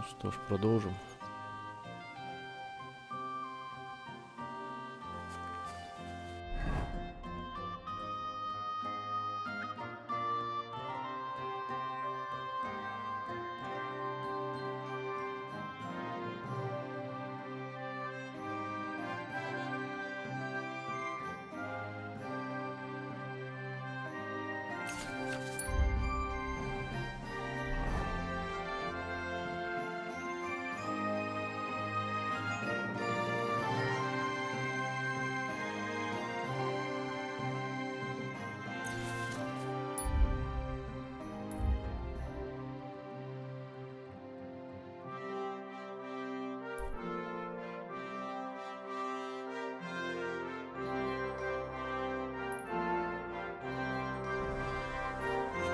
Что ж, продолжим.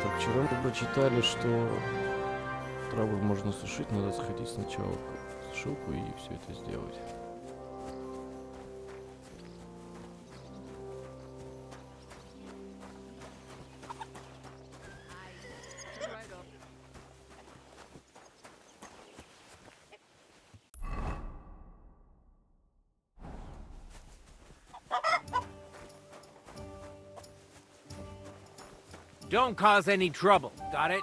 Так, вчера мы прочитали, что травы можно сушить, надо сходить сначала в сушилку и все это сделать. Don't cause any trouble, got it?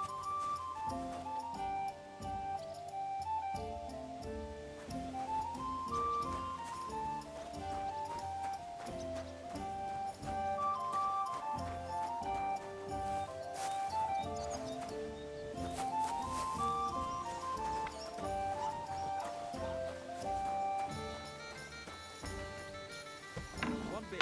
One beer.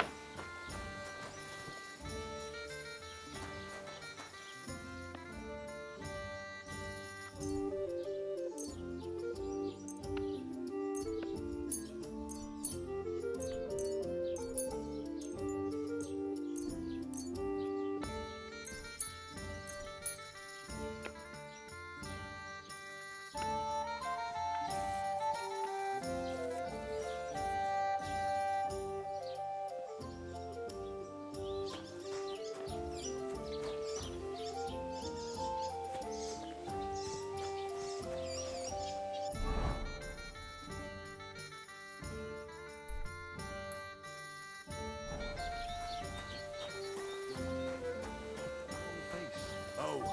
Oh,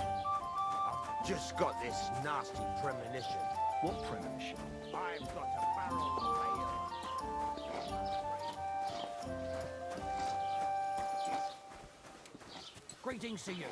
I've just got this nasty premonition. What premonition? I've got a barrel of ale. Greetings to you.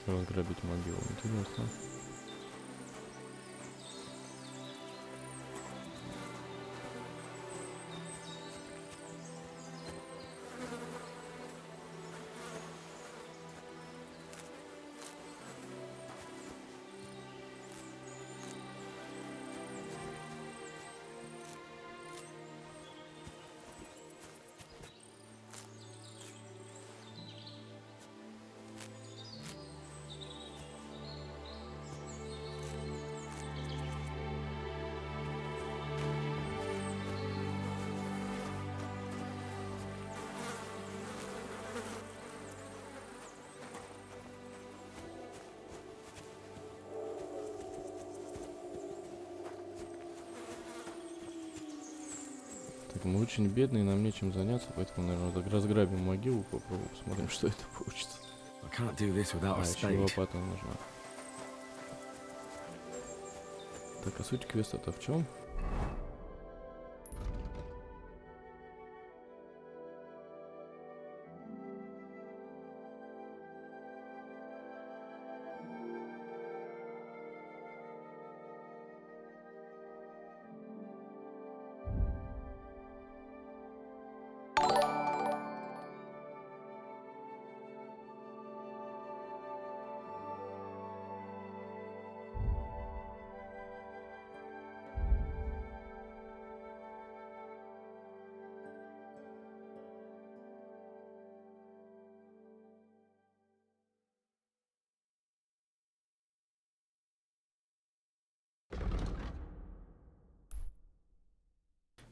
Разграбить могилу, интересно. Так, мы очень бедные, нам нечем заняться, поэтому, наверное, разграбим могилу, попробуем, посмотрим, что это получится. I can't do this without А, a еще spade. лопата нужна. Так, а суть квеста-то в чем?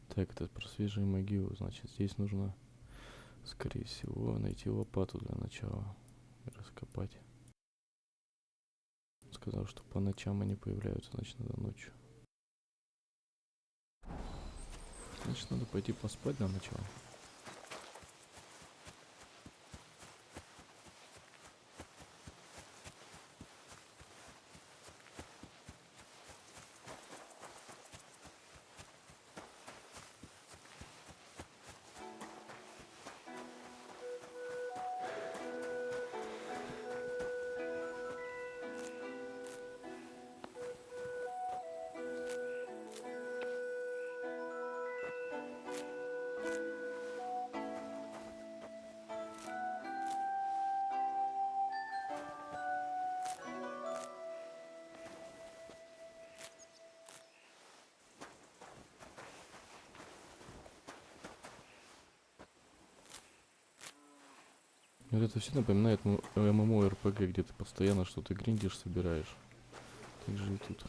Так, это про свежие могилы. Значит, здесь нужно, скорее всего, найти лопату для начала и раскопать. Сказал, что по ночам они появляются, значит, надо ночью. Значит, надо пойти поспать для начала. Вот это все напоминает ММО-РПГ, где ты постоянно что-то гриндишь, собираешь. Так же и тут.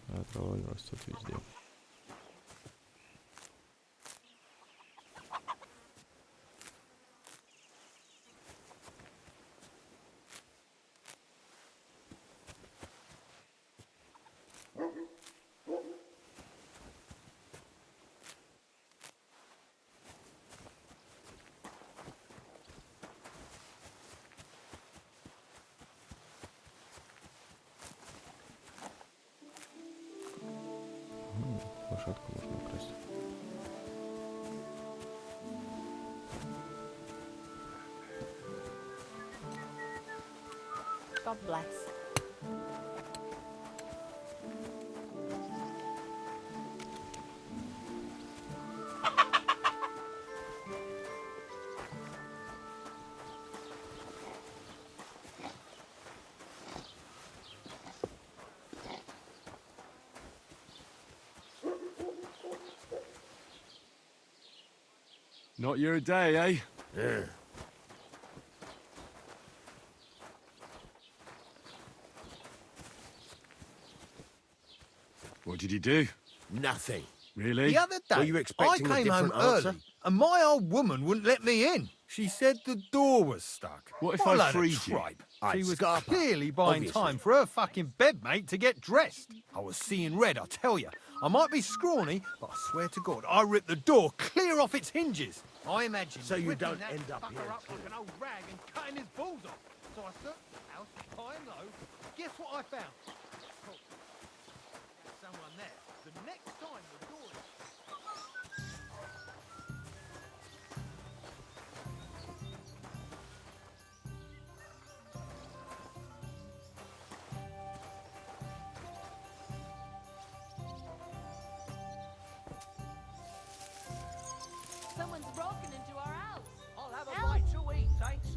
А трава растет везде. Лошадку можно украсть. God bless. Not your day, eh? Yeah. What did he do? Nothing. Really? The other Were day, you I expecting a came home different answer? early, and my old woman wouldn't let me in. She said the door was stuck. What if a I load of freed you? tripe. I'd She was scarper, clearly buying obviously. time for her fucking bedmate to get dressed. I was seeing red, I tell you. I might be scrawny, but I swear to God, I ripped the door clear off its hinges. I imagine So you ripping don't that end up fucker here up like an old rag and cutting his balls off. So I searched the house high and low. Guess what I found? Oh, there's someone there. The next time the door is... Someone's broken into our house. I'll have a Help! bite to eat, thanks.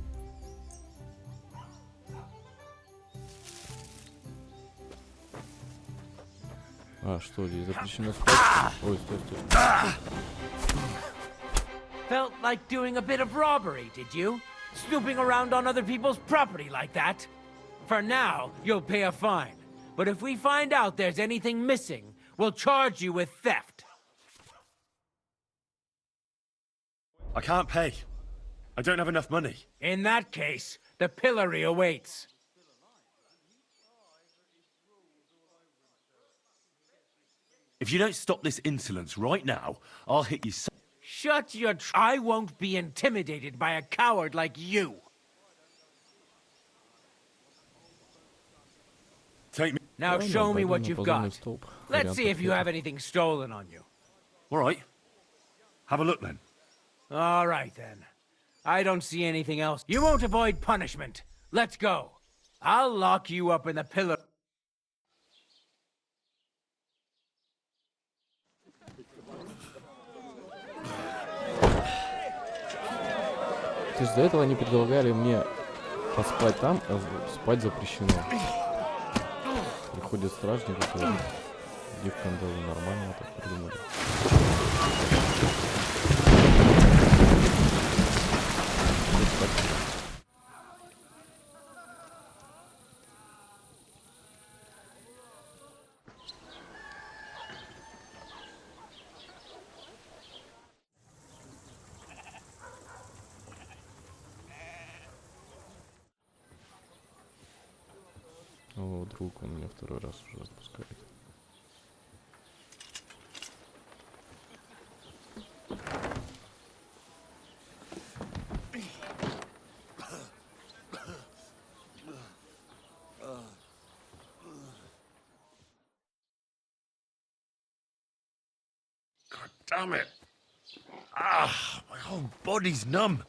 А, что, здесь запрещено спать? Ой, стой, стой. Felt like doing a bit of robbery, did you? Snooping around on other people's property like that? For now, you'll pay a fine. But if we find out there's anything missing, we'll charge you with theft. I can't pay. I don't have enough money. In that case, the pillory awaits. If you don't stop this insolence right now, I'll hit you so... Shut your I won't be intimidated by a coward like you. Take me... Now Ладно, show me пойдем what на you've позорный got. столб. Let's see if you Вариантов have нет. anything stolen on you. All right. Have a look then. All right, then. I don't see anything else. You won't avoid punishment. Let's go. I'll lock you up in the pillar. То есть до этого они предлагали мне поспать там, а спать запрещено. Приходит стражник, который девкам дали нормально, так придумали. О, друг, он меня второй раз уже отпускает. God damn it. Ah, my whole body's numb.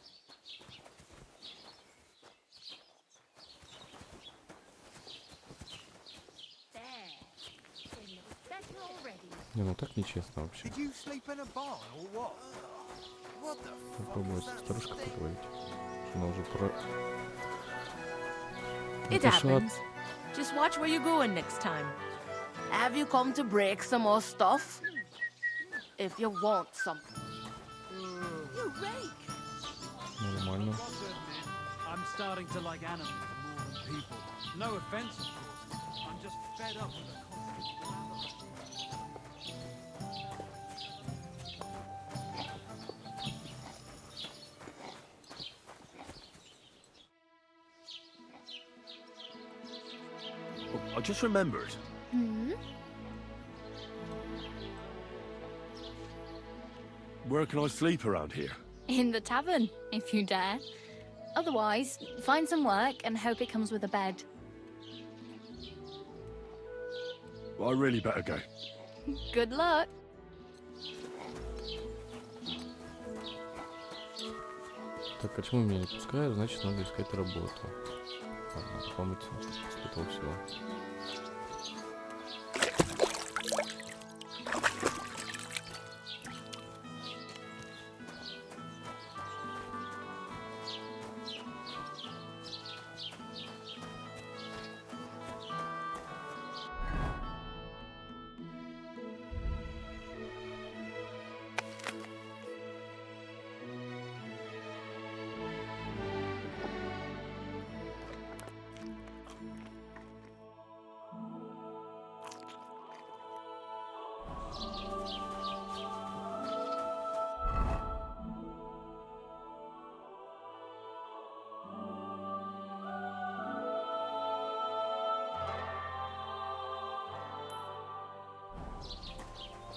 There. It looks better already. Не, ну так нечестно вообще. Did you sleep in a barn or what? What the Попробую с старушкой поговорить. Она уже про... It Это ж happens. Just watch where you're going next time. Have you come to break some more stuff? If you want something. You rake! Нормально. I'm starting to like animals more than people. No offense, of course. I'm just fed up with the constant glamour. Oh, I just remembered. Where can I sleep around here? In the tavern, if you dare. Otherwise, find some work and hope it comes with a bed. Well, I really better go. Good luck. Так, почему меня не пускают? Значит, надо искать работу. Ладно, помыться после этого всего.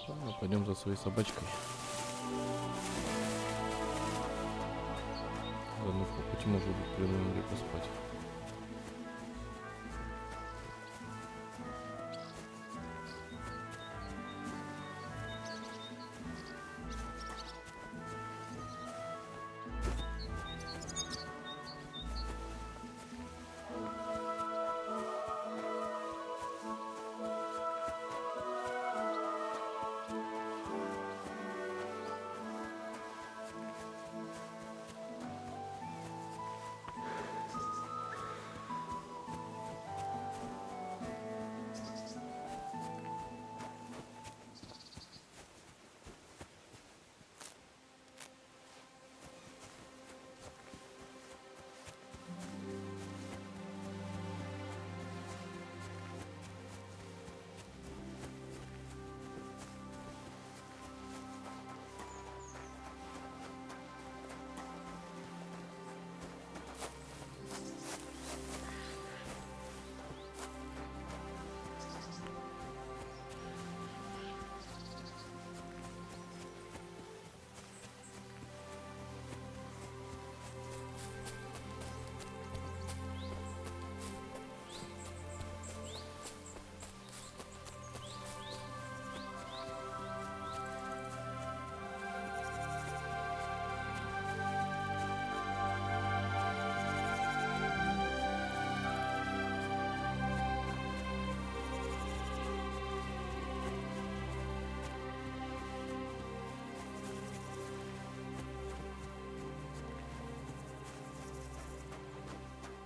Ладно, пойдем за своей собачкой. Заодно в пути можно будет придумали поспать.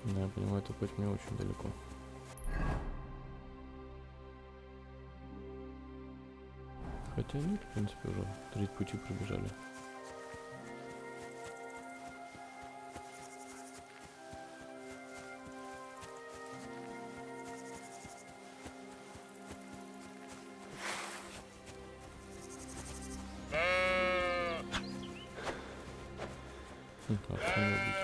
Да, я понимаю, это путь мне очень далеко. Хотя нет, в принципе, уже треть пути пробежали. Овца не убить.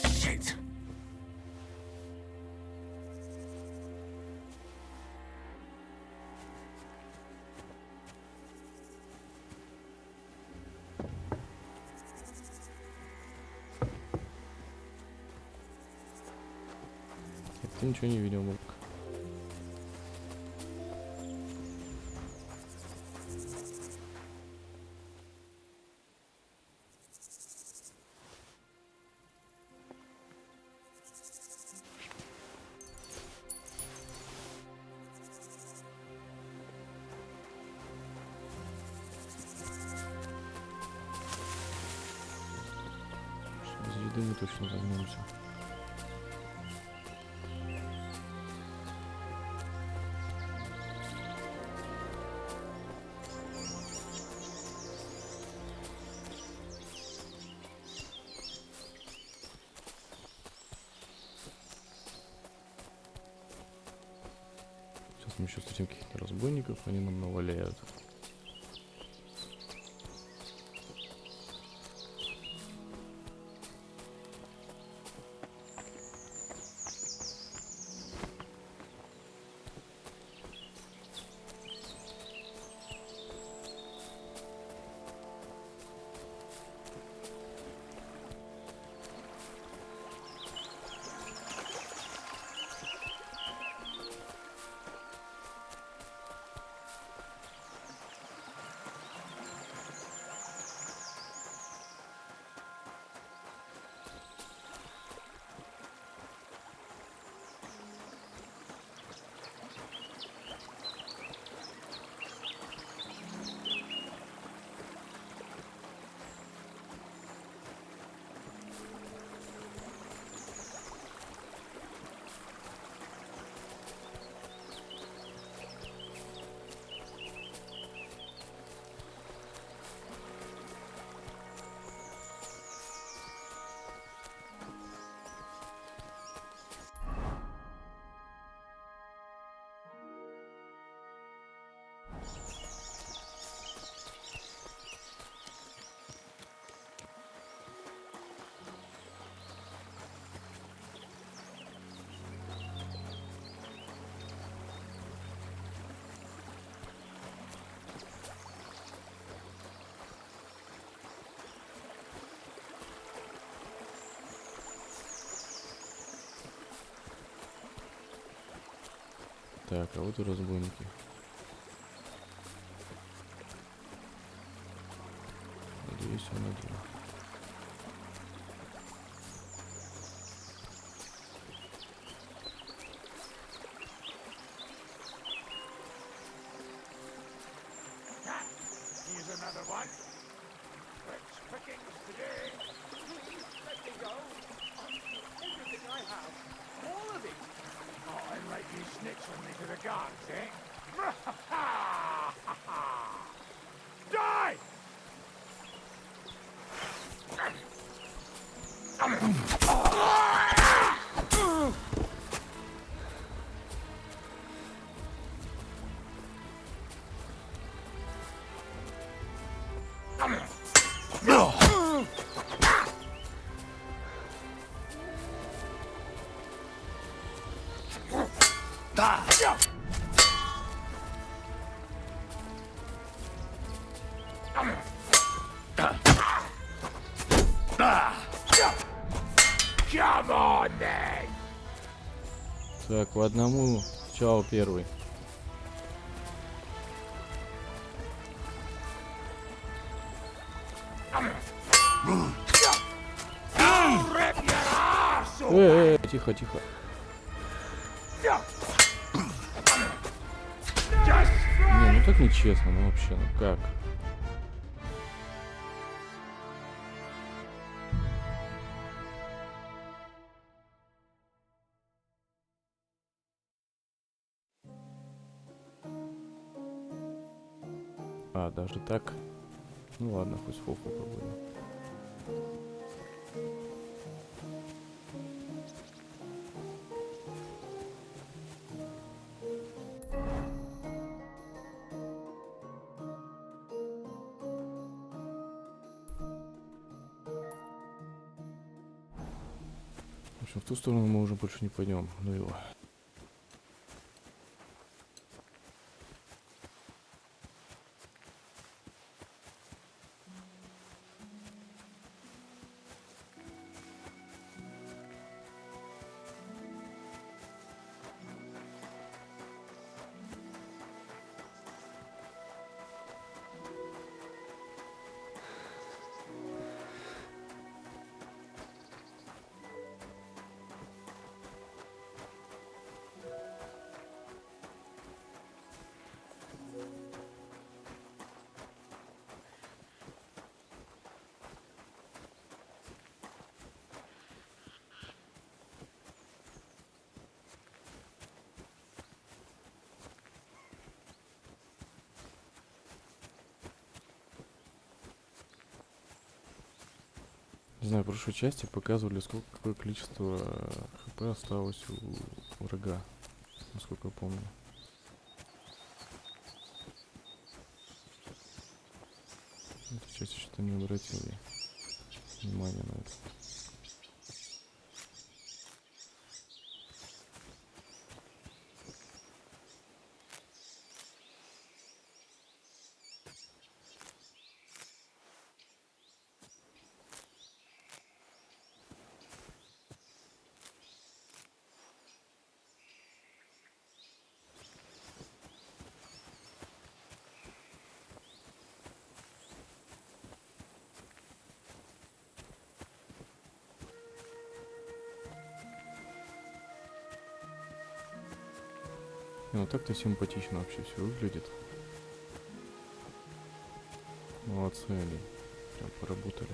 Shit! Ты ничего не видел, Мурк. Без еды мы точно загнемся. Сейчас мы еще встретим каких-то разбойников, они нам наваляют. Так, а вот и разбойники. Надеюсь, он один. Here's another one. Fresh pickings today. Please let me go. Everything I have. All of it. Oh, and like you snitching me to the guards, eh? Die! Come on, then. Так, по одному. Чао, первый. Тихо, тихо. Не, ну так нечестно, ну вообще, ну как? А, даже так? Ну ладно, хоть фофу побудем. В общем, в ту сторону мы уже больше не пойдем. Ну его. Не знаю, в прошлой части показывали, сколько, какое количество хп осталось у врага, насколько я помню. В этой части что-то не обратил я внимания на это. Ну так-то симпатично вообще все выглядит. Молодцы они. Прям поработали.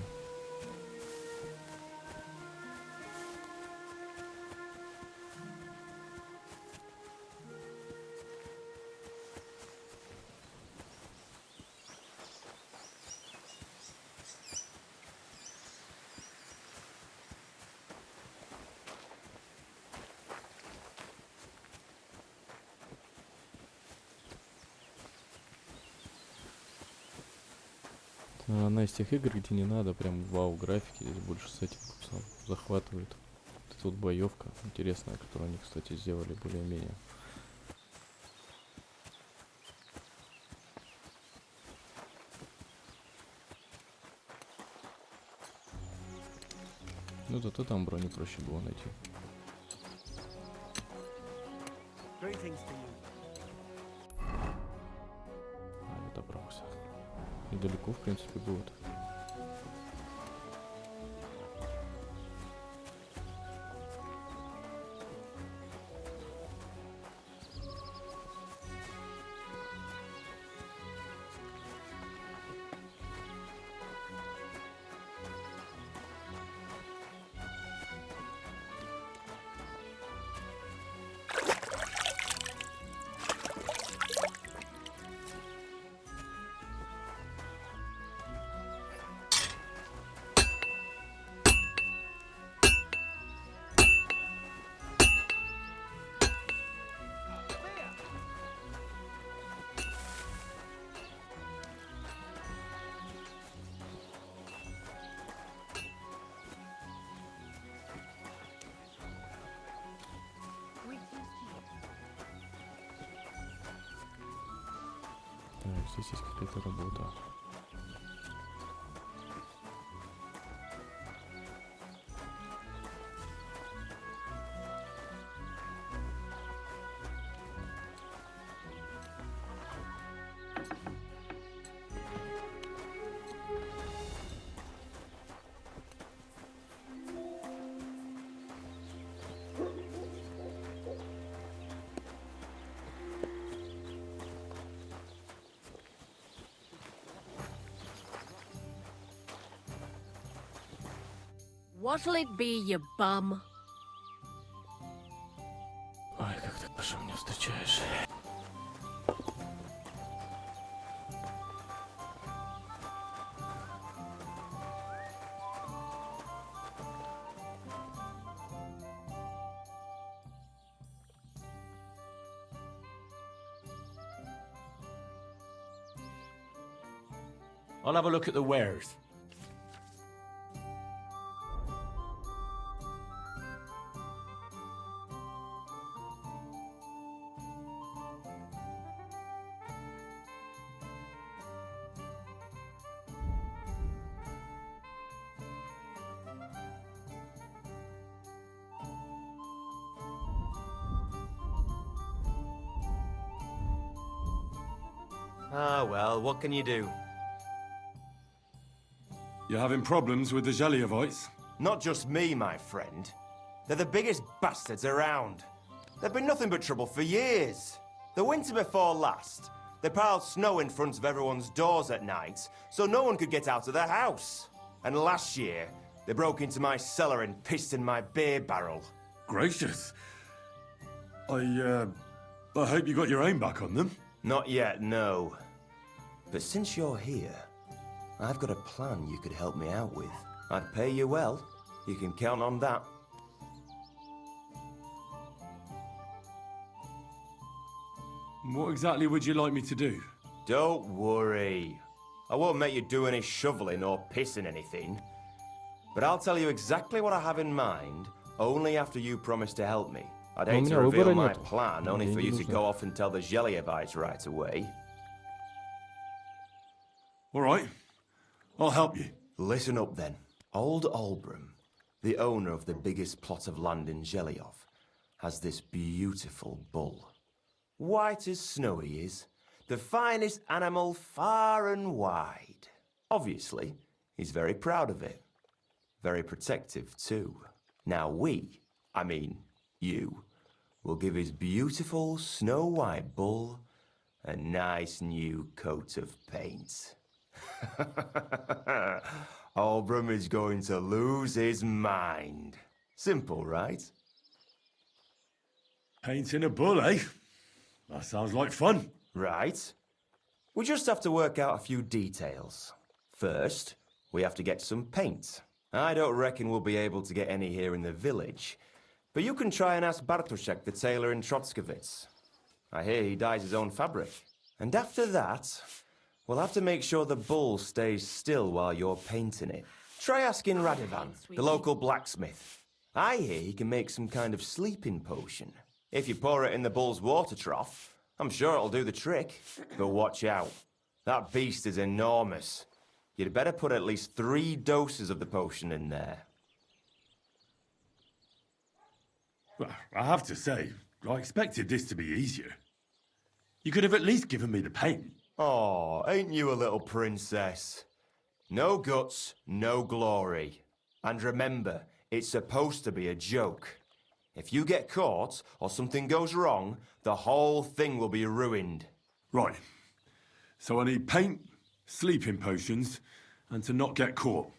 Она из тех игр, где не надо прям вау графики, здесь больше сеттинг сам захватывает. Вот эта вот боевка интересная, которую они, кстати, сделали более-менее. Ну зато там броню проще было найти. А, я добрался. Недалеко, в принципе, будет. здесь есть какая-то работа. What'll it be, you bum? Ой, как ты хорошо меня встречаешь. I'll have a look at the wares. Ah, well, what can you do? You're having problems with the Zheliovites? Not just me, my friend. They're the biggest bastards around. They've been nothing but trouble for years. The winter before last, they piled snow in front of everyone's doors at night, so no one could get out of their house. And last year, they broke into my cellar and pissed in my beer barrel. Gracious. I hope you got your aim back on them. Not yet, no. But since you're here, I've got a plan you could help me out with. I'd pay you well. You can count on that. What exactly would you like me to do? Don't worry. I won't make you do any shoveling or pissing anything. But I'll tell you exactly what I have in mind, only after you promise to help me. I'd hate to reveal my plan, only for you to go off and tell the Zheliovites right away. All right. I'll help you. Listen up then. Old Olbram, the owner of the biggest plot of land in Zheliov, has this beautiful bull. White as snow he is. The finest animal far and wide. Obviously, he's very proud of it. Very protective too. Now you, will give his beautiful snow-white bull a nice new coat of paint. Olbram is going to lose his mind. Simple, right? Painting a bull, eh? That sounds like fun. Right. We just have to work out a few details. First, we have to get some paint. I don't reckon we'll be able to get any here in the village, but you can try and ask Bartoszek, the tailor in Trotskovitz. I hear he dyes his own fabric. And after that, we'll have to make sure the bull stays still while you're painting it. Try asking Radovan, the local blacksmith. I hear he can make some kind of sleeping potion. If you pour it in the bull's water trough, I'm sure it'll do the trick. But watch out. That beast is enormous. You'd better put at least 3 doses of the potion in there. Well, I have to say, I expected this to be easier. You could have at least given me the paint. Oh, ain't you a little princess? No guts, no glory. And remember, it's supposed to be a joke. If you get caught or something goes wrong, the whole thing will be ruined. Right. So I need paint, sleeping potions, and to not get caught.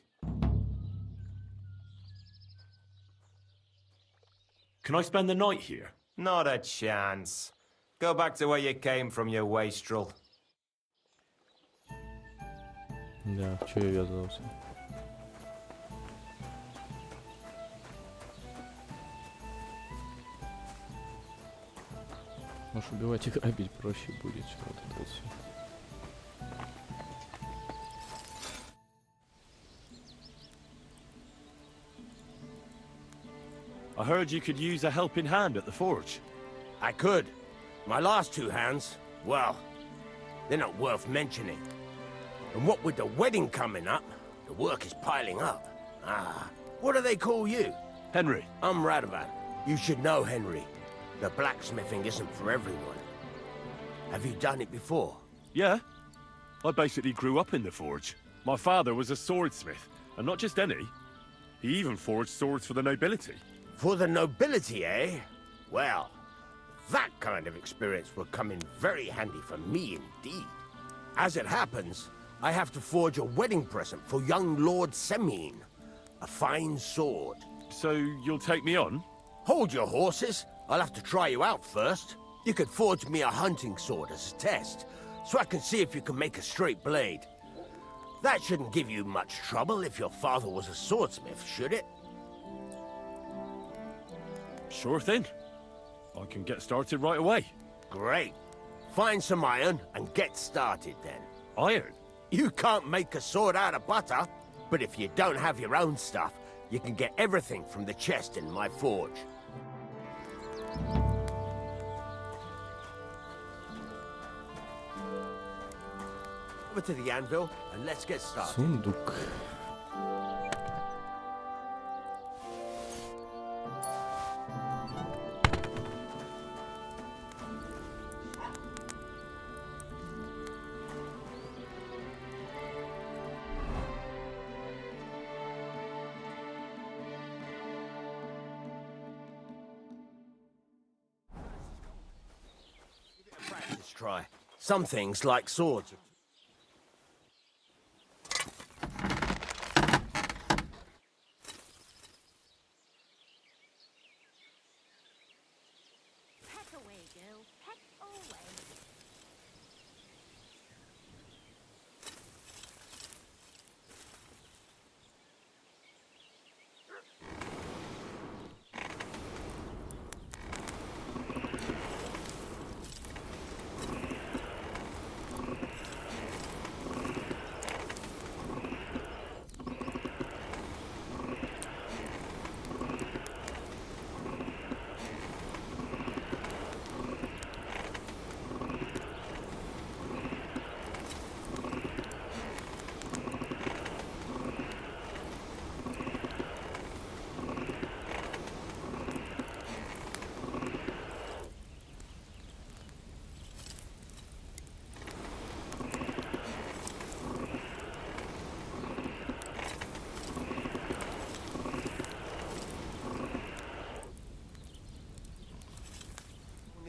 Can I spend the night here? Not a chance. Go back to where you came from, you wastrel. Да, чё я ввязался? Может, убивать и грабить проще будет, чем вот это вот все. I heard you could use a helping hand at the forge. I could. My last 2 hands, well, They're not worth mentioning. And what with the wedding coming up, the work is piling up. What do they call you? Henry. I'm Radovan. You should know, Henry. The blacksmithing isn't for everyone. Have you done it before? Yeah. I basically grew up in the forge. My father was a swordsmith, and not just any. He even forged swords for the nobility. For the nobility, eh? Well, that kind of experience will come in very handy for me indeed. As it happens, I have to forge a wedding present for young Lord Semine. A fine sword. So you'll take me on? Hold your horses. I'll have to try you out first. You could forge me a hunting sword as a test, so I can see if you can make a straight blade. That shouldn't give you much trouble if your father was a swordsmith, should it? Sure thing. I can get started right away. Great. Find some iron and get started then. Iron? You can't make a sword out of butter, but if you don't have your own stuff, you can get everything from the chest in my forge. Over to the anvil, and let's get started. Сундук. Practice try. Some things, like swords, Peck away, girl. Peck away.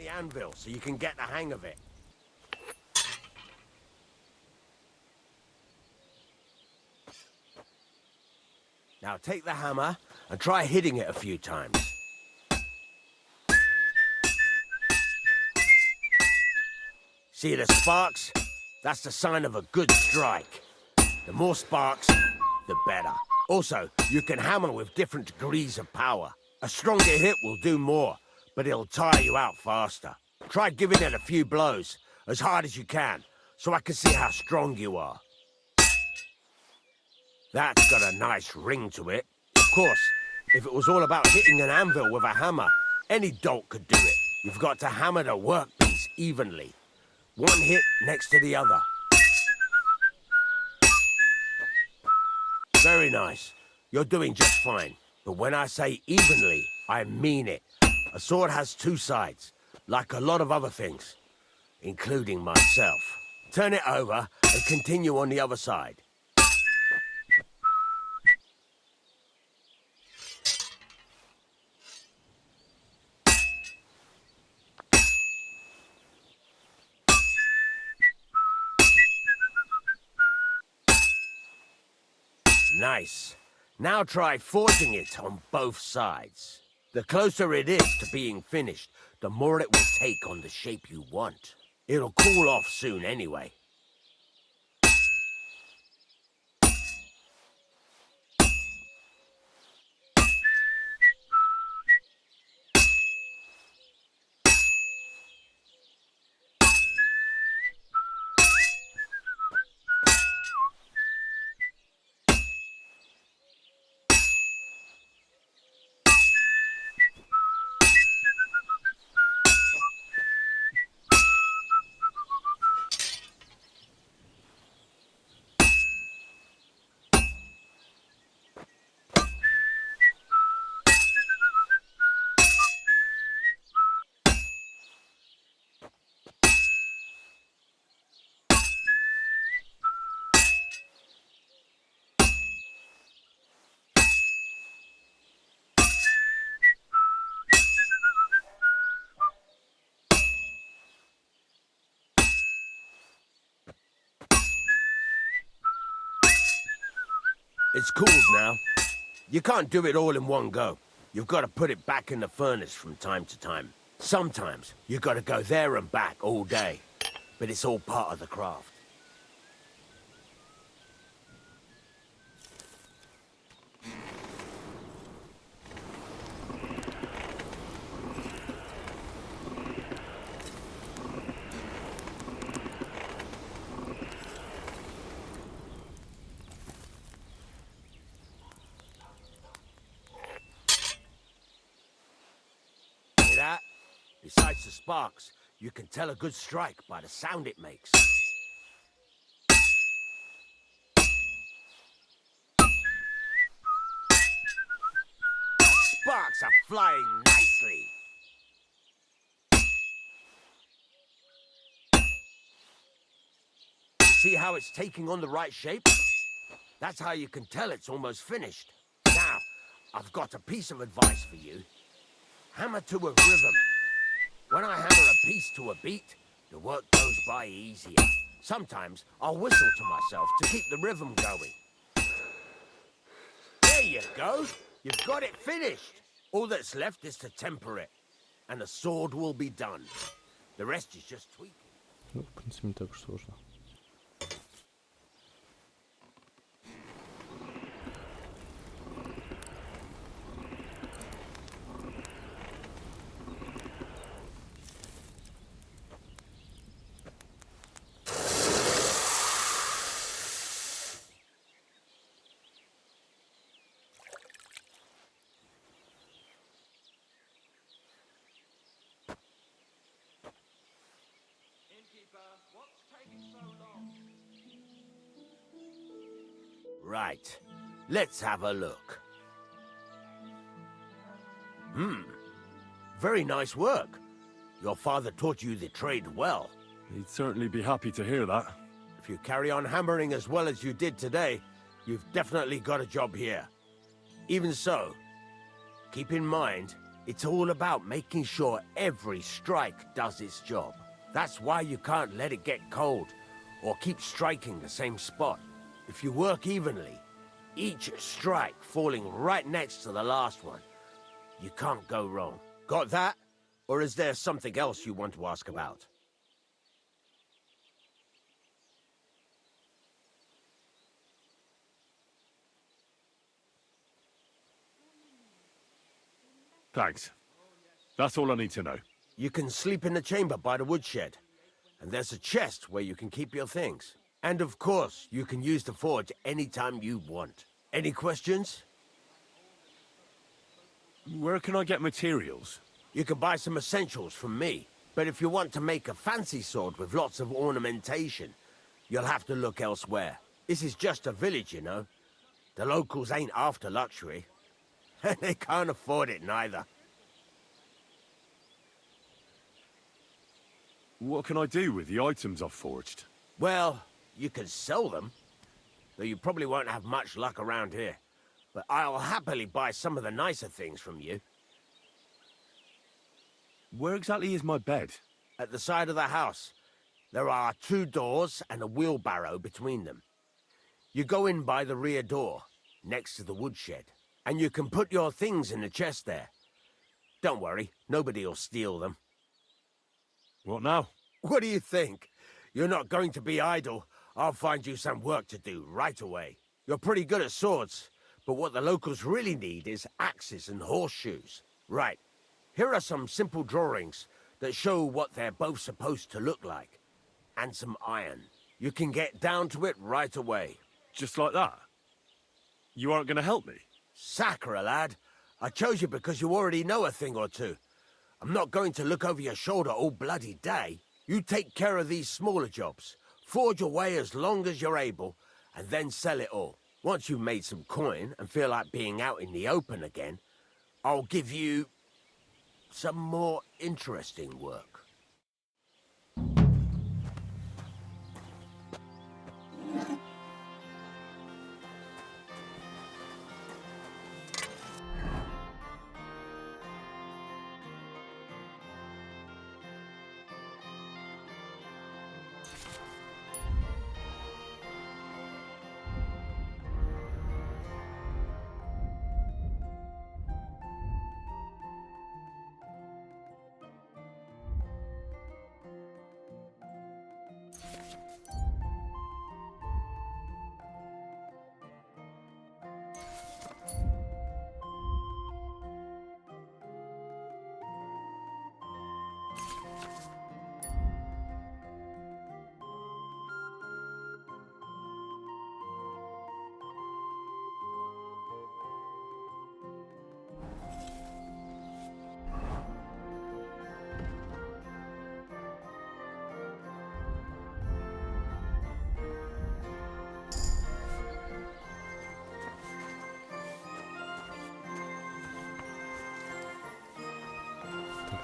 the anvil so you can get the hang of it. Now take the hammer and try hitting it a few times. See the sparks? That's the sign of a good strike. The more sparks, the better. Also, you can hammer with different degrees of power. A stronger hit will do more, but it'll tire you out faster. Try giving it a few blows, as hard as you can, so I can see how strong you are. That's got a nice ring to it. Of course, if it was all about hitting an anvil with a hammer, any dolt could do it. You've got to hammer the workpiece evenly. One hit next to the other. Very nice. You're doing just fine. But when I say evenly, I mean it. A sword has two sides, like a lot of other things, including myself. Turn it over and continue on the other side. Nice. Now try forging it on both sides. The closer it is to being finished, the more it will take on the shape you want. It'll cool off soon anyway. It's cooled now. You can't do it all in one go. You've got to put it back in the furnace from time to time. Sometimes you've got to go there and back all day. But it's all part of the craft. Hear that? Besides the sparks, you can tell a good strike by the sound it makes. Sparks are flying nicely. See how it's taking on the right shape? That's how you can tell it's almost finished. Now, I've got a piece of advice for you. Hammer to a rhythm. When I hammer a piece to a beat, the work goes by easier. Sometimes I'll whistle to myself to keep the rhythm going. There you go. You've got it finished. All that's left is to temper it. And the sword will be done. The rest is just tweaking. Ну, в принципе, не так уж сложно. Right. Let's have a look. Very nice work. Your father taught you the trade well. He'd certainly be happy to hear that. If you carry on hammering as well as you did today, you've definitely got a job here. Even so, keep in mind, it's all about making sure every strike does its job. That's why you can't let it get cold, or keep striking the same spot. If you work evenly, each strike falling right next to the last one, you can't go wrong. Got that? Or is there something else you want to ask about? Thanks. That's all I need to know. You can sleep in the chamber by the woodshed. And there's a chest where you can keep your things. And of course, you can use the forge anytime you want. Any questions? Where can I get materials? You can buy some essentials from me. But if you want to make a fancy sword with lots of ornamentation, you'll have to look elsewhere. This is just a village, you know. The locals ain't after luxury. And they can't afford it neither. What can I do with the items I've forged? Well, you can sell them. Though you probably won't have much luck around here. But I'll happily buy some of the nicer things from you. Where exactly is my bed? At the side of the house. There are 2 doors and a wheelbarrow between them. You go in by the rear door, next to the woodshed. And you can put your things in the chest there. Don't worry, nobody'll steal them. What now? What do you think? You're not going to be idle. I'll find you some work to do right away. You're pretty good at swords, but what the locals really need is axes and horseshoes. Right, here are some simple drawings that show what they're both supposed to look like. And some iron. You can get down to it right away. Just like that? You aren't going to help me? Sacre, lad. I chose you because you already know a thing or two. I'm not going to look over your shoulder all bloody day. You take care of these smaller jobs. Forge away as long as you're able, and then sell it all. Once you've made some coin and feel like being out in the open again, I'll give you some more interesting work.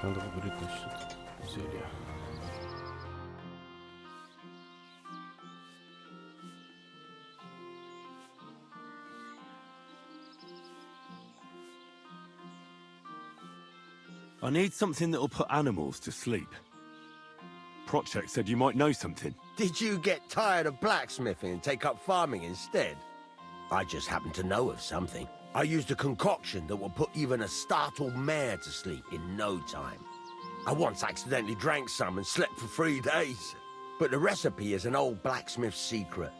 Так, надо выбрать, значит, зелье. I need something that'll put animals to sleep. Prochek said you might know something. Did you get tired of blacksmithing and take up farming instead? I just happen to know of something. I used a concoction that will put even a startled mare to sleep in no time. I once accidentally drank some and slept for 3 days. But the recipe is an old blacksmith's secret.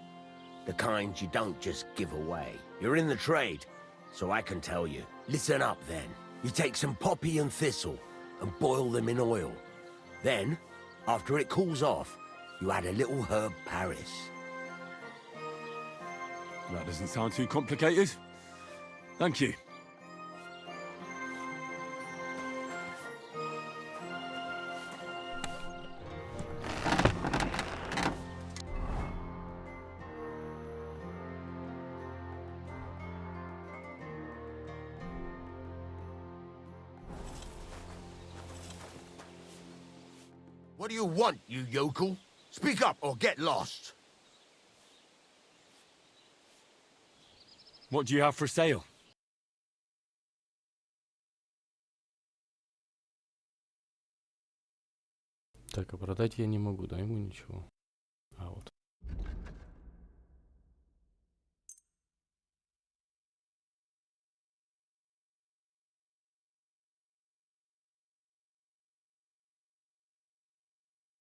The kind you don't just give away. You're in the trade, so I can tell you. Listen up then. You take some poppy and thistle and boil them in oil. Then, after it cools off, you add a little herb Paris. That doesn't sound too complicated. Thank you. What do you want, you yokel? Speak up or get lost. What do you have for sale? Так, а продать я не могу, да, ему ничего. А вот.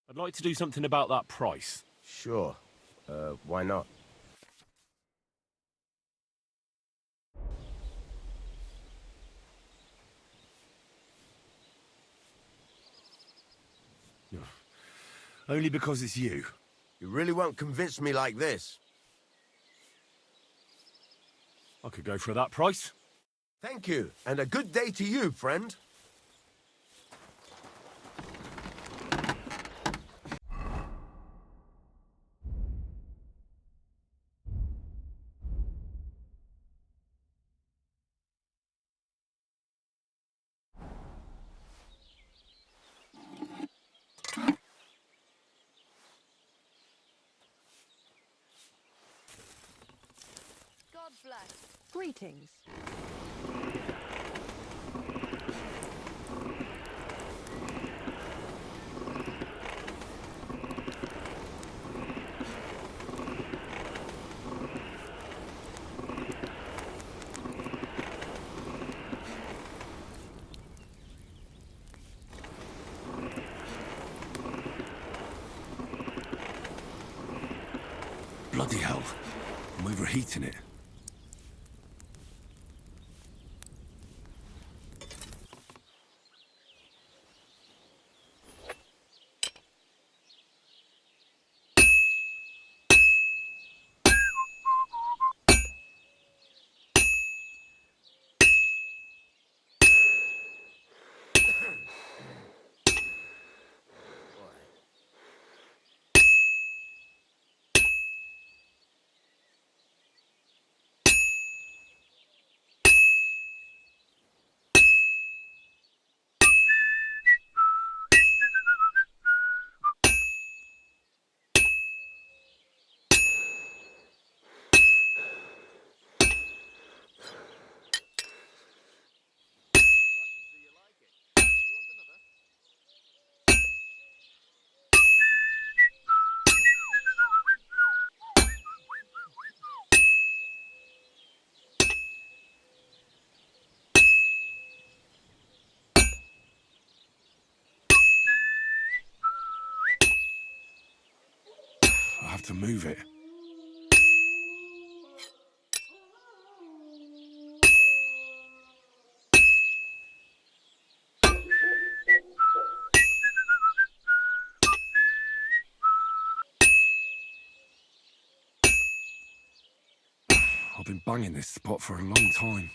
I'd like to do something about that price. Sure. Why not? Only because it's you. You really won't convince me like this. I could go for that price. Thank you, and a good day to you, friend. God bless. Greetings. Bloody hell. I'm overheating it. I have to move it. I've been banging this spot for a long time.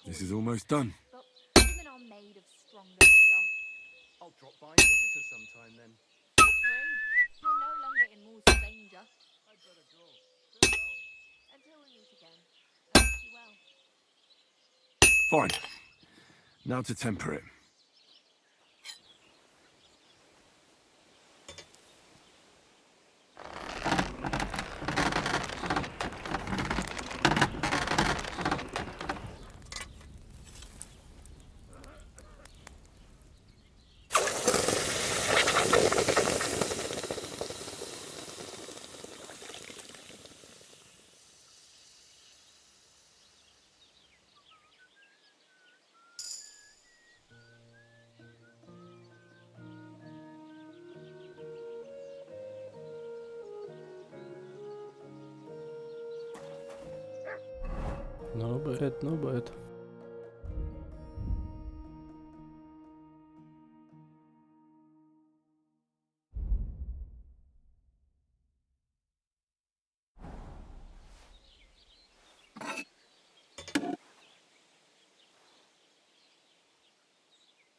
This is almost done. But women are made of stronger stuff. I'll drop by and visit her sometime then. Feel free. You're no longer in mortal danger. I'd better go. Farewell. Until we meet again, I wish you well. Fine. Now to temper it. No bad, no bad.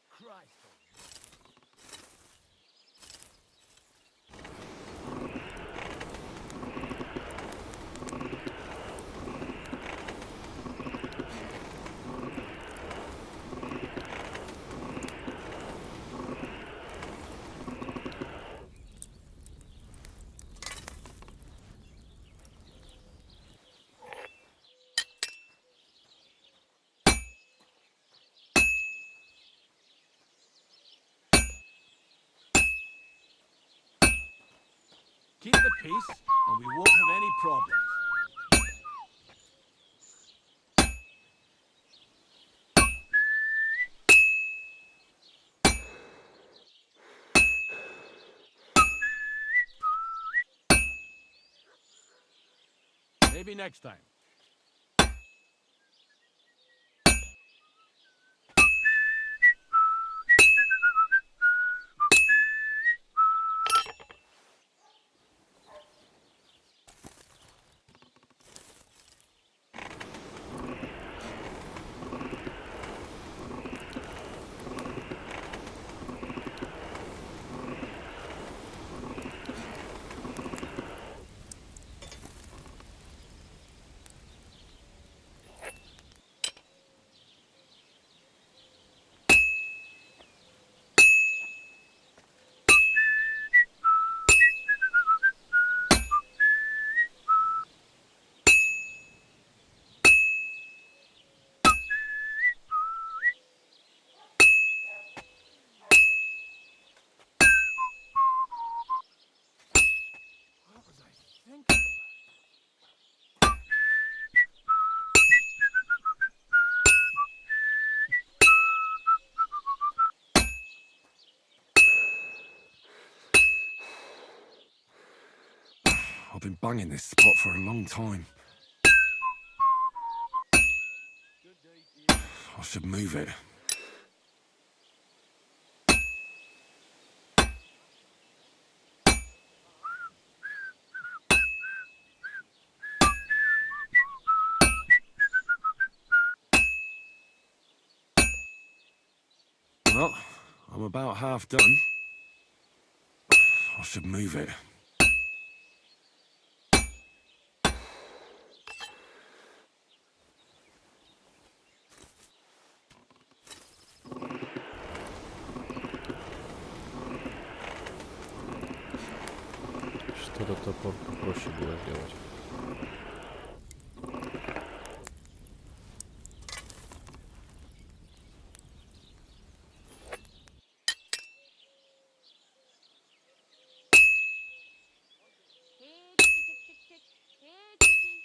Christ. Keep the peace, and we won't have any problems. Maybe next time. What was I thinking? I've been banging this spot for a long time. Good day to you. I should move it. Well, I'm about half done. I should move it. Что-то топор попроще было сделать. Here, ticky, tick, tick, tick. Here, ticky.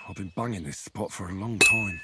I've been banging this spot for a long time.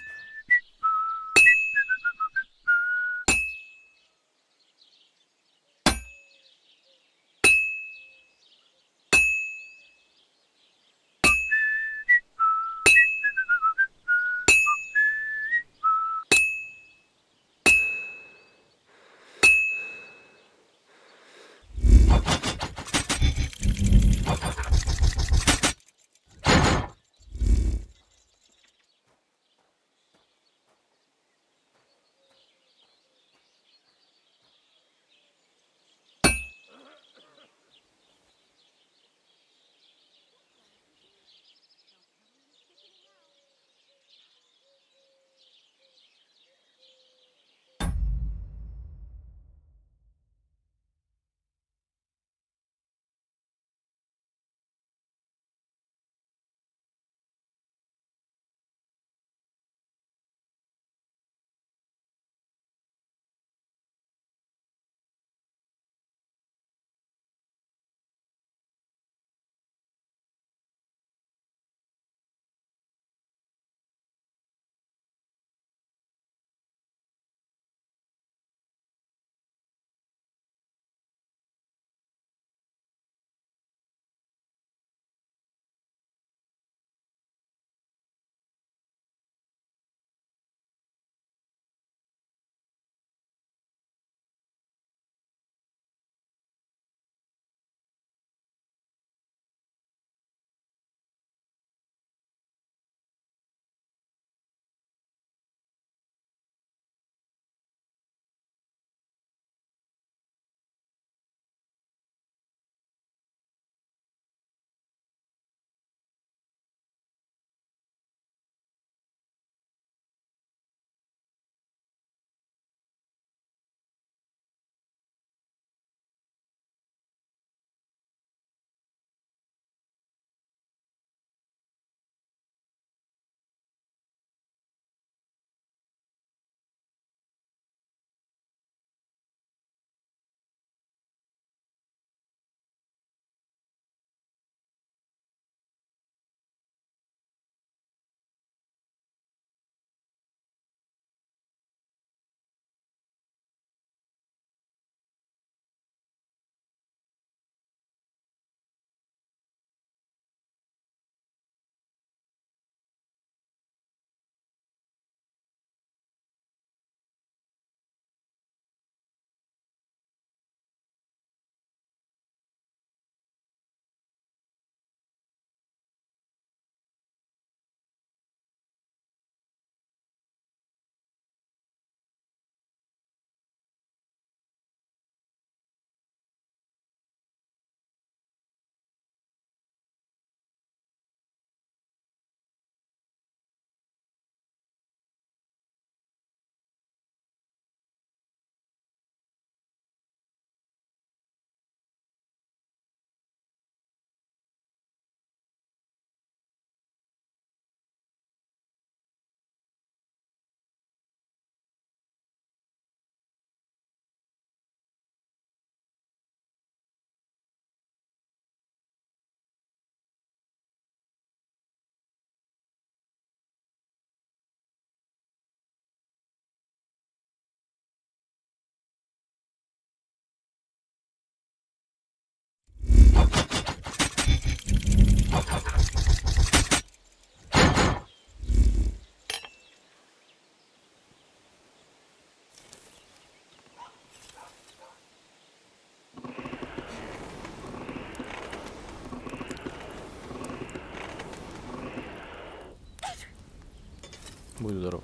Будь здоров.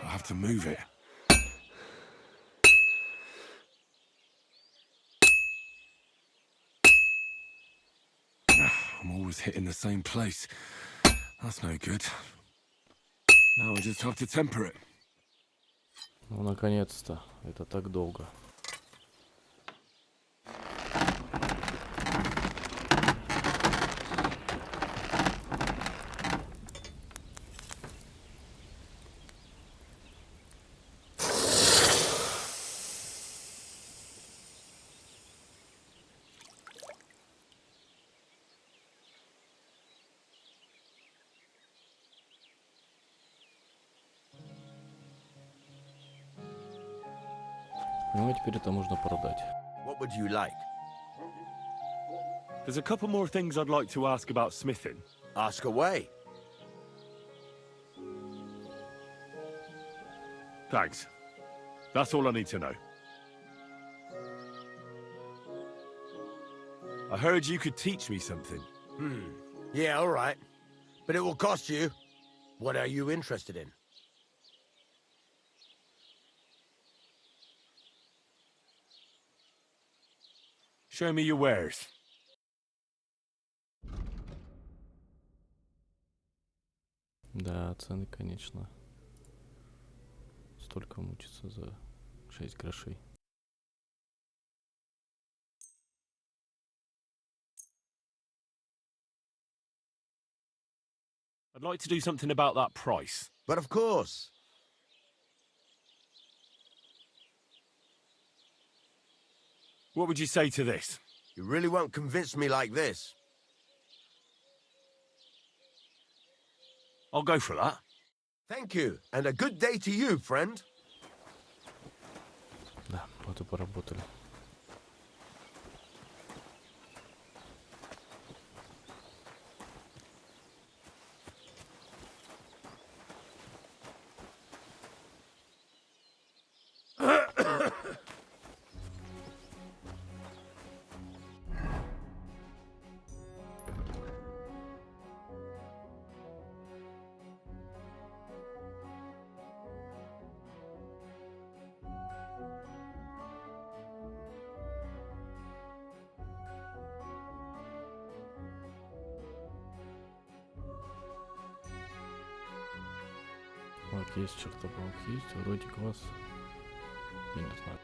I have to move it. I'm always hitting the same place. That's no good. Now I just have to temper it. Ну, наконец-то. Это так долго. Ну, а теперь это можно продать. What would you like? There's a couple more things I'd like to ask about smithing. Ask away. Thanks. That's all I need to know. I heard you could teach me something. Yeah, all right. But it will cost you. What are you interested in? Show me your wares. Да, цены, конечно. Столько мучиться за 6 грошей. I'd like to do something about that price. But of course. What would you say to this? You really won't convince me like this. I'll go for that. Thank you, and a good day to you, friend. Да, вот и поработали. Вот есть чертополох, есть вроде класс. Я не знаю.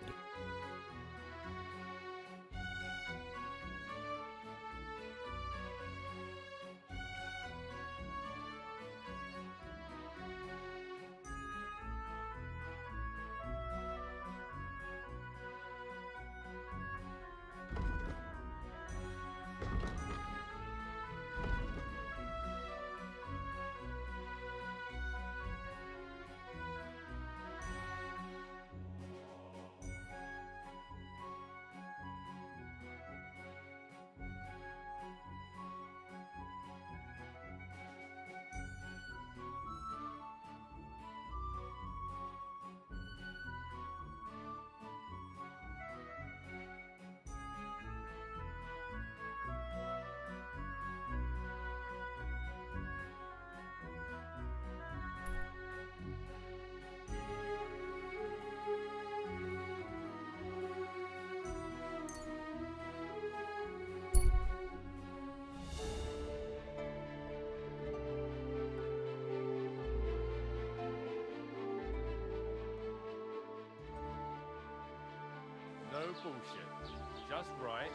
No bullshit. Just right.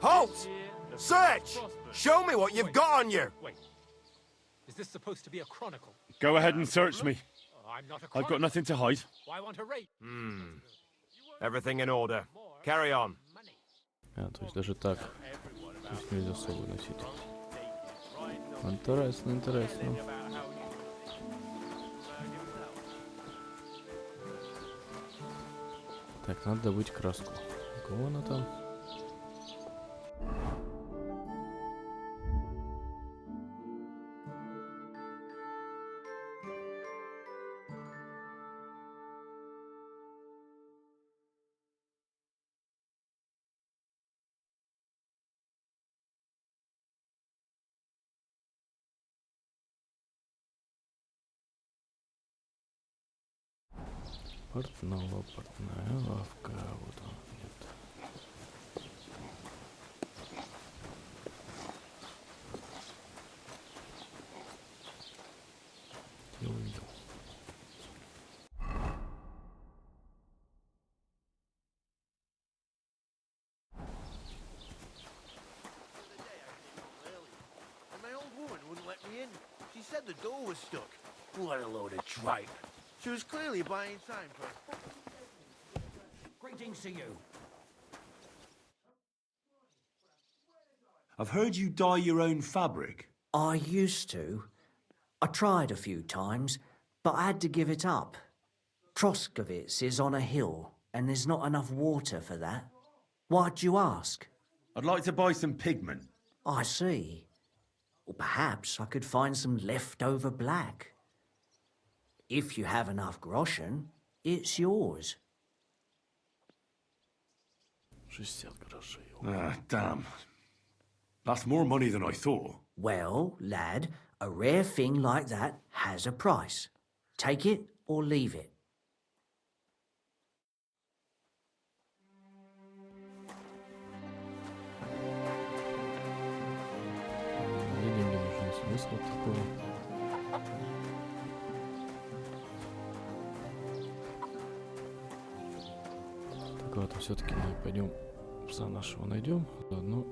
Halt! Search! Show me what you've got on you! Wait. Is this supposed to be a chronicle? Go ahead and search me. I'm not a I've chronicle. got nothing to hide. Why want a rate? Everything in order. Carry on. А, то есть даже так. То есть нельзя с собой носить. Интересно, интересно. Так, надо добыть краску. У кого она там? Портная лавка. Вот он. Нет. Я увидел. And my old woman wouldn't let me in. She said the door was stuck. What a load of tripe. She was clearly buying time for... Greetings to you. I've heard you dye your own fabric. I used to. I tried a few times, but I had to give it up. Troskovitz is on a hill, and there's not enough water for that. Why'd you ask? I'd like to buy some pigment. I see. Or perhaps I could find some leftover black. If you have enough groschen, it's yours. 60 грошей. Ah, damn. That's more money than I thought. Well, lad, a rare thing like that has a price. Take it or leave it. Мне не нужен смысл такого. Так ладно, все-таки мы пойдем пса нашего найдем, заодно.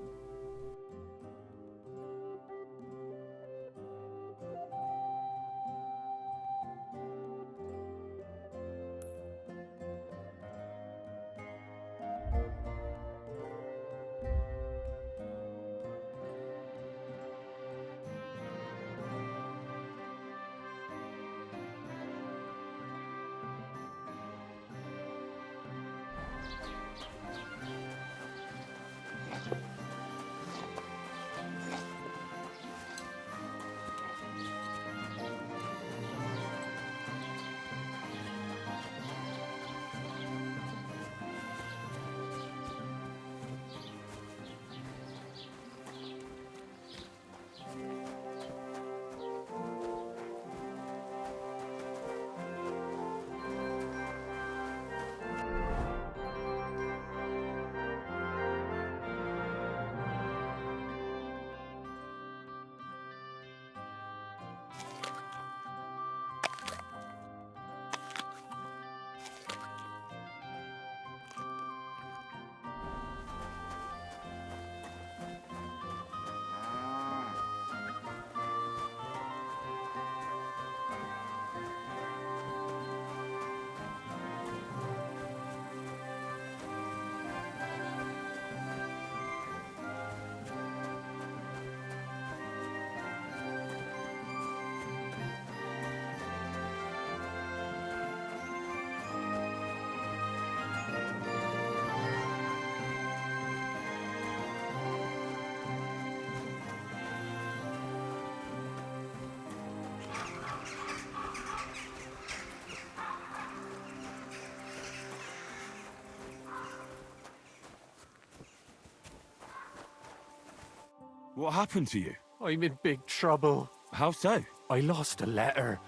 What happened to you? I'm in big trouble. How so? I lost a letter.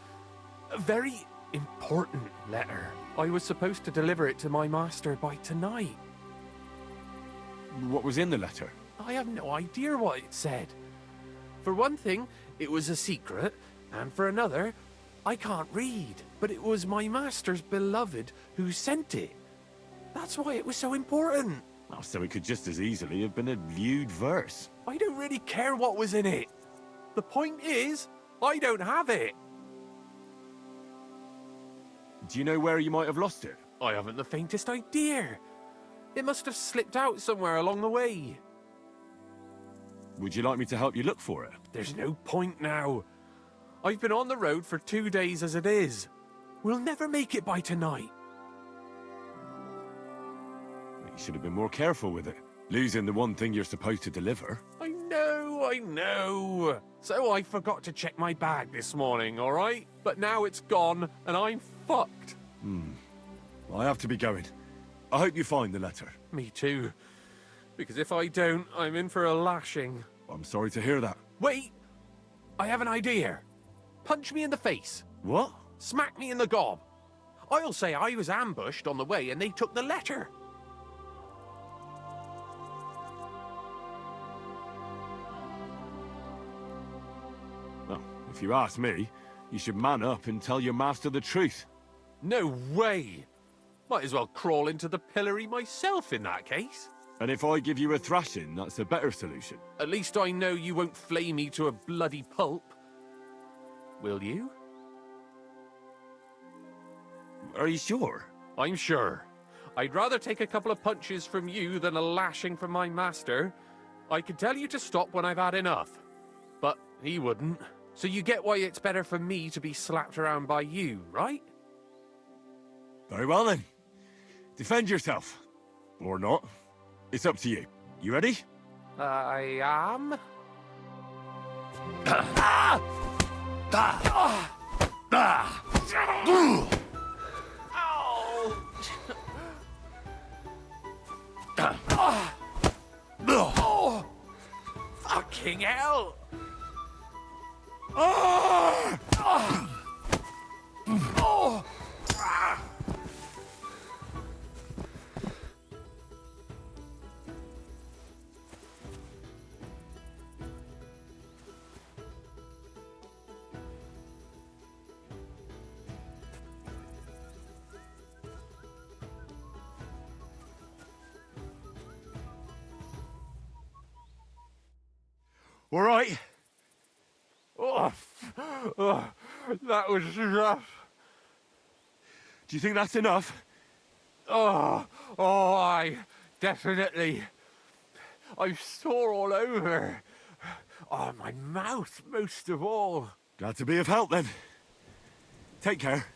A very important letter. I was supposed to deliver it to my master by tonight. What was in the letter? I have no idea what it said. For one thing, it was a secret, and for another, I can't read. But it was my master's beloved who sent it. That's why it was so important. Oh, so it could just as easily have been a lewd verse. I don't really care what was in it. The point is, I don't have it. Do you know where you might have lost it? I haven't the faintest idea. It must have slipped out somewhere along the way. Would you like me to help you look for it? There's no point now. I've been on the road for 2 days as it is. We'll never make it by tonight. You should have been more careful with it. Losing the one thing you're supposed to deliver. I know. So I forgot to check my bag this morning, all right? But now it's gone, and I'm fucked. I have to be going. I hope you find the letter. Me too. Because if I don't, I'm in for a lashing. I'm sorry to hear that. Wait! I have an idea. Punch me in the face. What? Smack me in the gob. I'll say I was ambushed on the way and they took the letter. Well, if you ask me, you should man up and tell your master the truth. No way! Might as well crawl into the pillory myself in that case. And if I give you a thrashing, that's a better solution. At least I know you won't flay me to a bloody pulp. Will you? Are you sure? I'm sure. I'd rather take a couple of punches from you than a lashing from my master. I could tell you to stop when I've had enough. But he wouldn't. So you get why it's better for me to be slapped around by you, right? Very well then. Defend yourself. Or not. It's up to you. You ready? I am? Fucking hell! All right. That was rough. Do you think that's enough? I definitely. I'm sore all over. Oh, my mouth most of all. Glad to be of help then. Take care.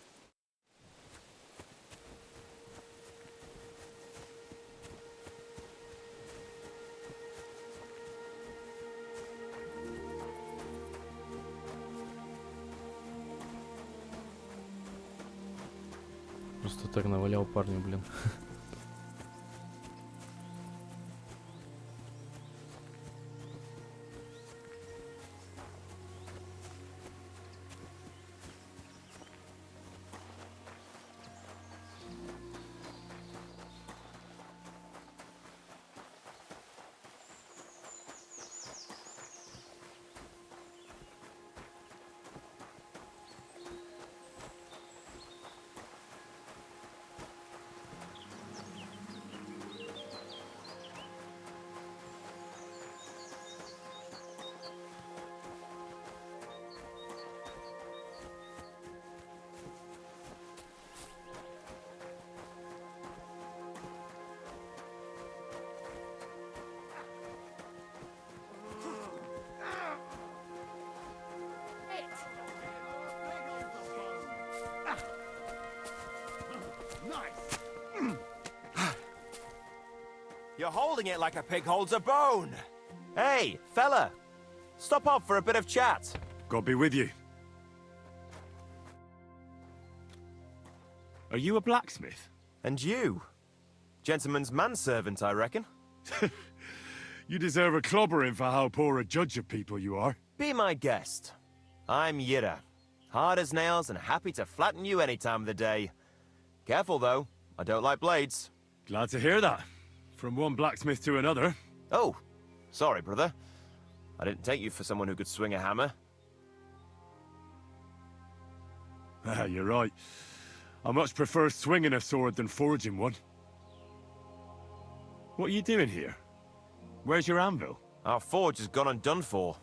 Просто так навалял парню, блин. You're holding it like a pig holds a bone. Hey, fella. Stop off for a bit of chat. God be with you. Are you a blacksmith? And you? Gentleman's manservant, I reckon. You deserve a clobbering for how poor a judge of people you are. Be my guest. I'm Yira. Hard as nails and happy to flatten you any time of the day. Careful, though. I don't like blades. Glad to hear that. From one blacksmith to another. Oh, sorry, brother. I didn't take you for someone who could swing a hammer. Ah, you're right. I much prefer swinging a sword than forging one. What are you doing here? Where's your anvil? Our forge has gone undone for.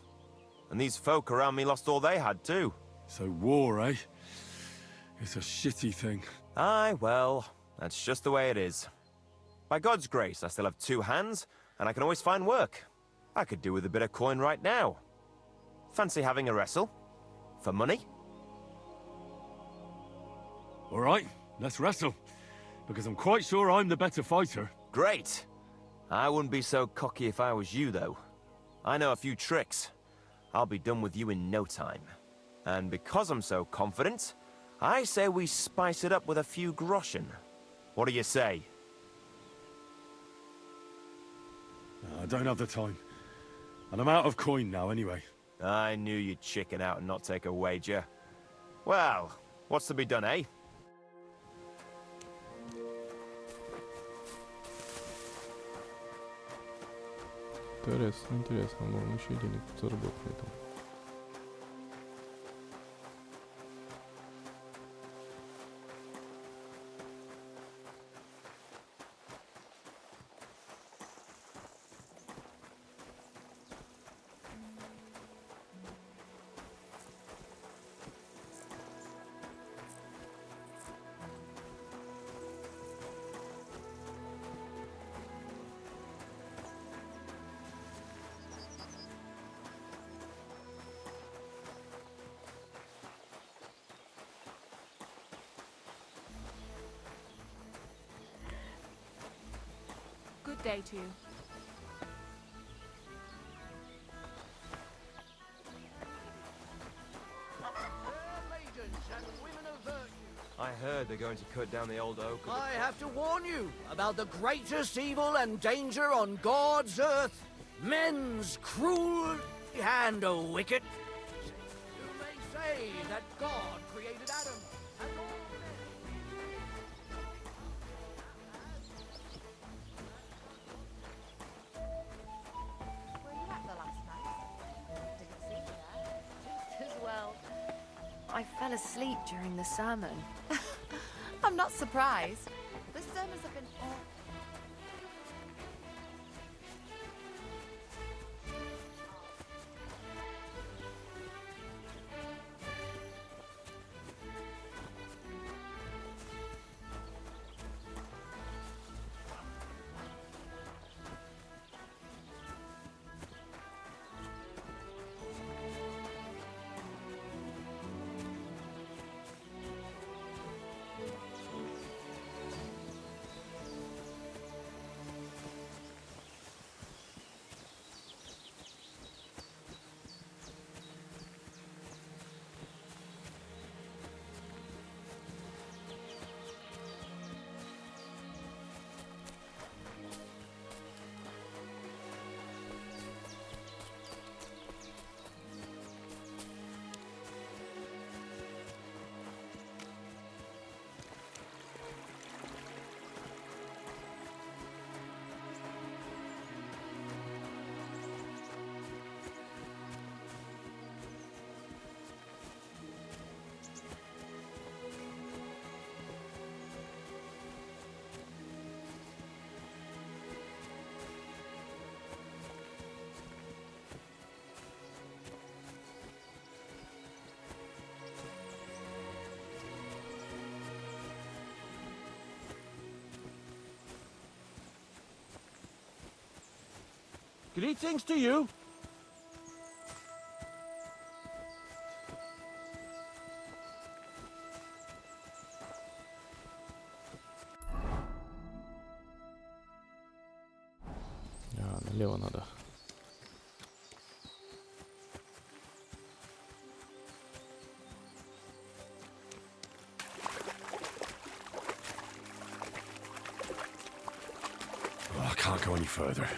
And these folk around me lost all they had, too. So war, eh? It's a shitty thing. Aye, well, that's just the way it is. By God's grace, I still have 2 hands, and I can always find work. I could do with a bit of coin right now. Fancy having a wrestle? For money? All right, let's wrestle. Because I'm quite sure I'm the better fighter. Great! I wouldn't be so cocky if I was you, though. I know a few tricks. I'll be done with you in no time. And because I'm so confident, I say we spice it up with a few groschen. What do you say? I don't have the time. And I'm out of coin now anyway. I knew you'd chicken out and not take a wager. Well, what's to be done, eh? Интересно, интересно. Можно еще денег заработать на этом. Good day to you. I heard they're going to cut down the old oak. I have to warn you about the greatest evil and danger on God's earth. Men's cruel and a wicked. You may say that God created Adam and all Were you at the last night? Didn't see you there. Just as well. I fell asleep during the sermon. I'm not surprised. The sermons have been awful. Greetings to you. Налево надо. Oh, I can't go any further.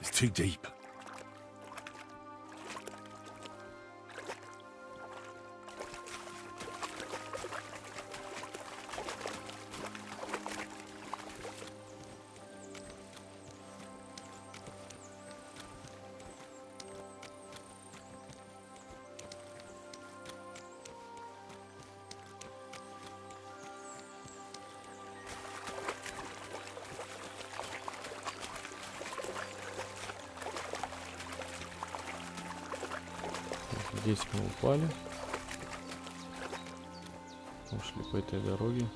It's too deep. Здесь мы упали. Ушли по этой дороге.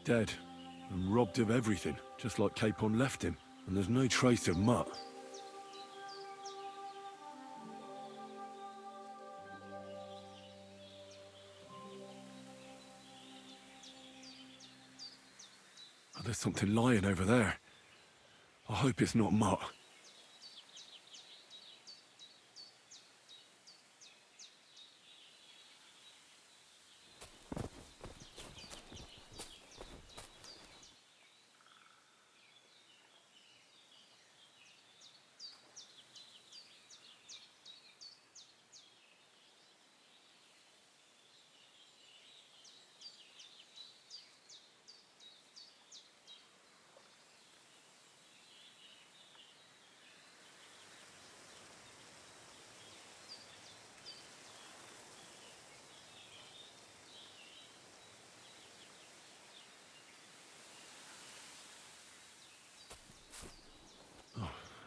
dead, and robbed of everything, just like Capon left him, and there's no trace of Mutt. Oh, there's something lying over there. I hope it's not Mutt.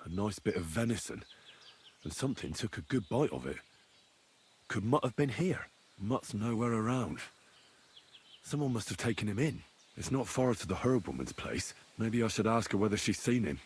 A nice bit of venison, and something took a good bite of it. Could Mutt have been here? Mutt's nowhere around. Someone must have taken him in. It's not far to the herb woman's place. Maybe I should ask her whether she's seen him.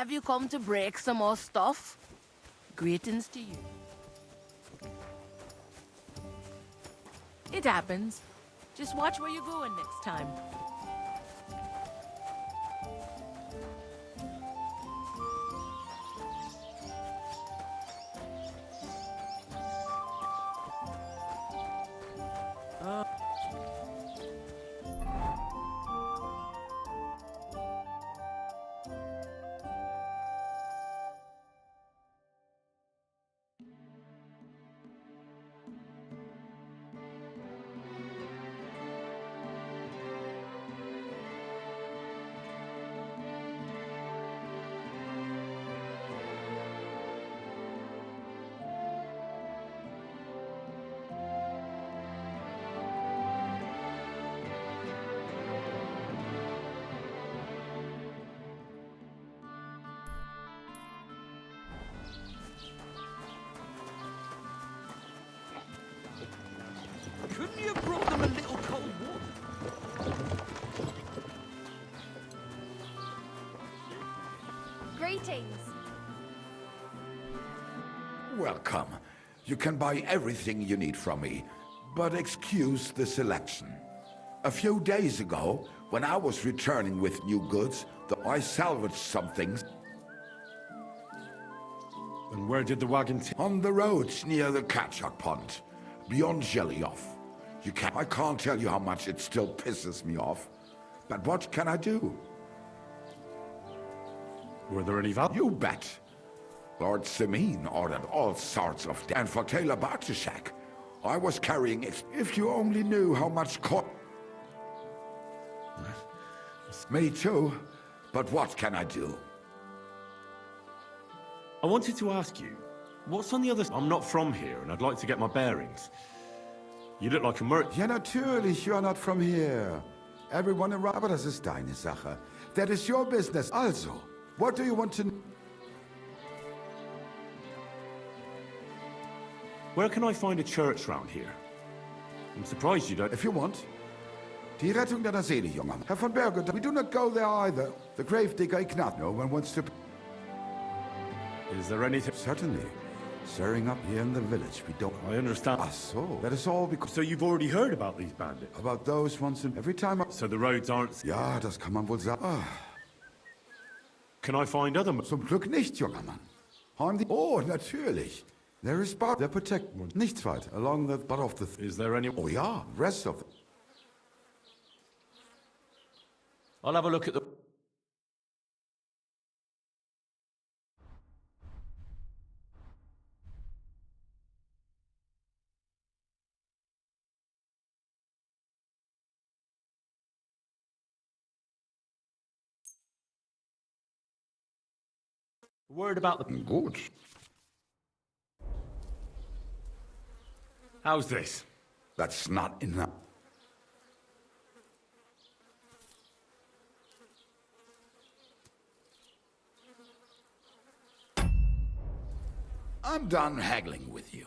Have you come to break some more stuff? Greetings to you. It happens. Just watch where you're going next time. Couldn't you have brought them a little cold water? Greetings. Welcome. You can buy everything you need from me, but excuse the selection. A few days ago, when I was returning with new goods, I salvaged some things. And where did the wagon On the roads near the Catchuck Pond, beyond Jelly-Off. I can't tell you how much it still pisses me off. But what can I do? Were there any You bet. Lord Simeon ordered all sorts of... And for Taylor Bartishak, I was carrying... If you only knew how much Me too. But what can I do? I wanted to ask you, what's on the other... I'm not from here, and I'd like to get my bearings. You look like a Ja, natürlich, you're not from here. Everyone around... Aber das ist deine Sache. That is your business. Also, what do you want to... Where can I find a church round here? I'm surprised you don't... If you want. Die Rettung deiner Seele, junger Mann. Herr von Berger, we do not go there either. The gravedigger Ignat. No one wants to... Is there anything... Certainly. Stirring up here in the village, we don't... I understand. Ah, so. That is all because... So you've already heard about these bandits? About those once in... Every time I... So the roads aren't... Ja, das kann man wohl sagen. Ah. Can I find other... Zum Glück nicht, junger Mann. Haben die... Oh, natürlich. There is bar... Der protect... Nichts weiter. Along the butt of the... Is there any... Oh ja, rest of... I'll have a look at the... Word about the... Gut. How's this? That's not enough. I'm done haggling with you.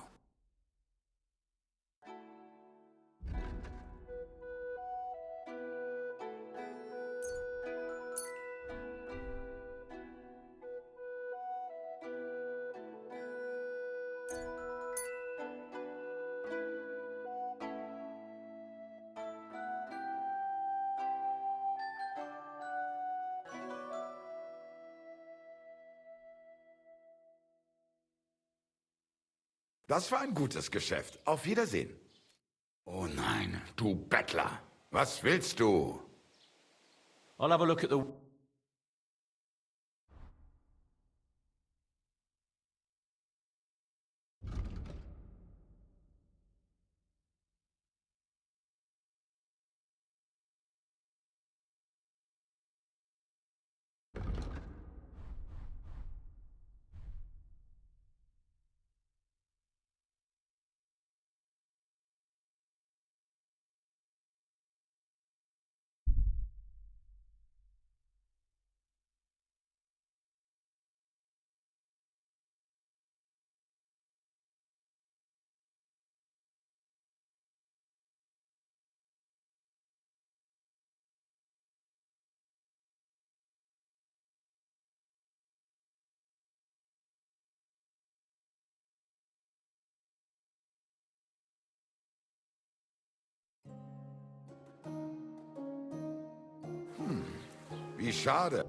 Das war ein gutes Geschäft. Auf Wiedersehen. Oh nein, du Bettler. Was willst du? I'll have a look at the... Wie schade.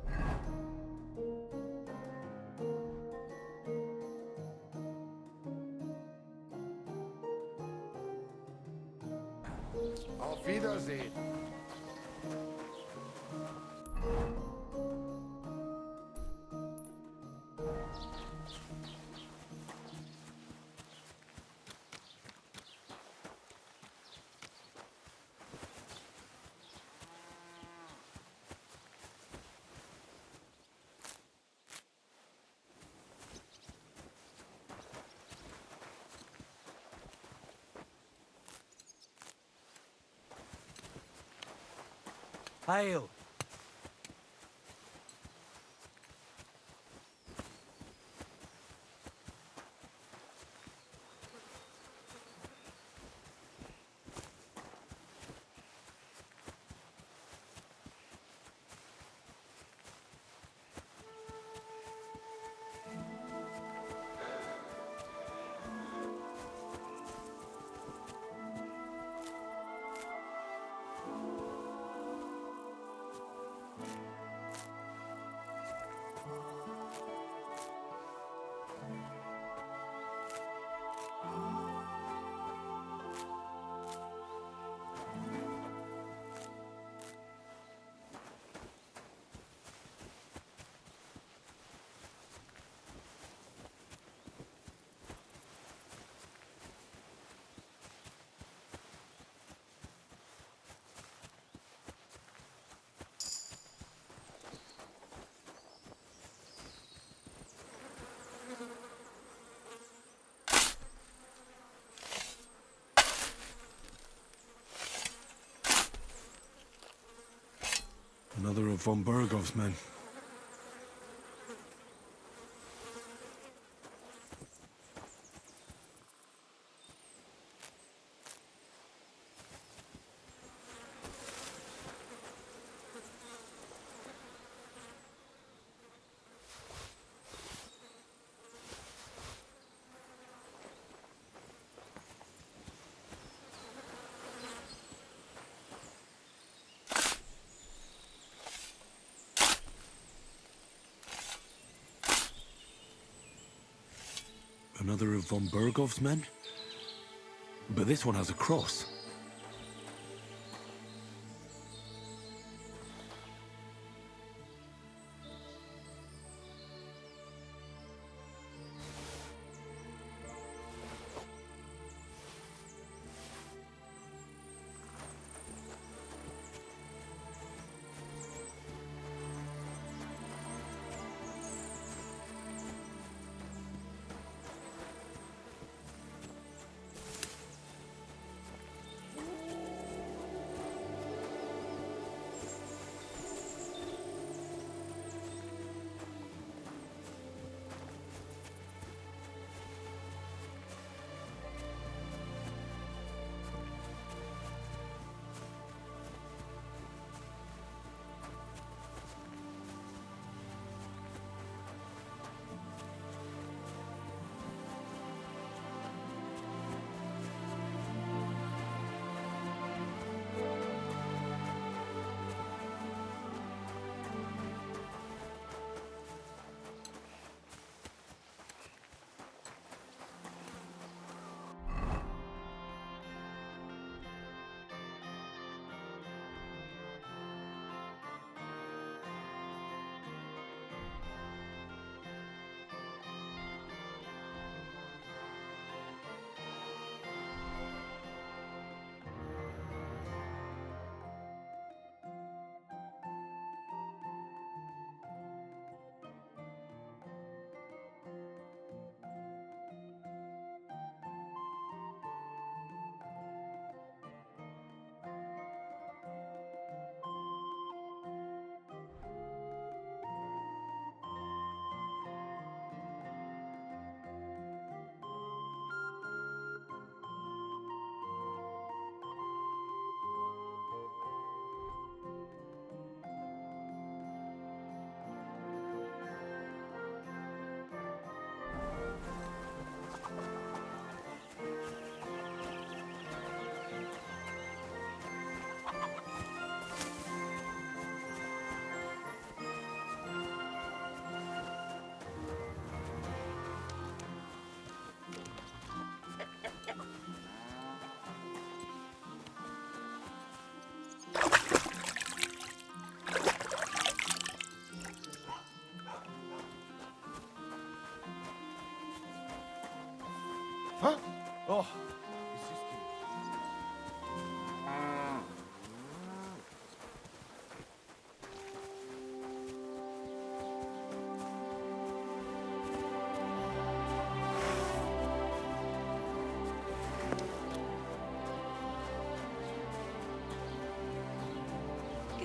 Auf Wiedersehen. Hail! Another of von Bergov's men. Another of von Bergov's men? But this one has a cross.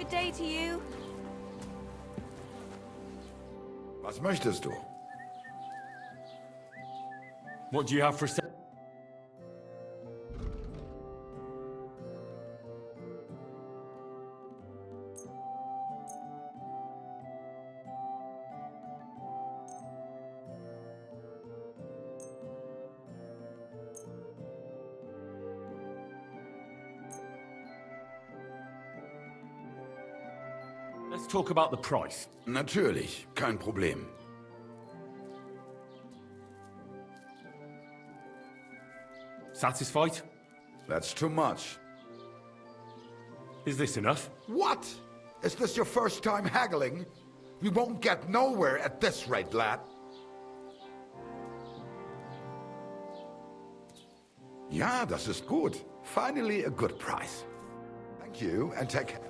Good day to you. Was möchtest du? What do you have for sale? Let's talk about the price. Natürlich, kein Problem. Satisfied? That's too much. Is this enough? What? Is this your first time haggling? We won't get nowhere at this rate, lad. Ja, das ist gut. Finally a good price. Thank you, and take care.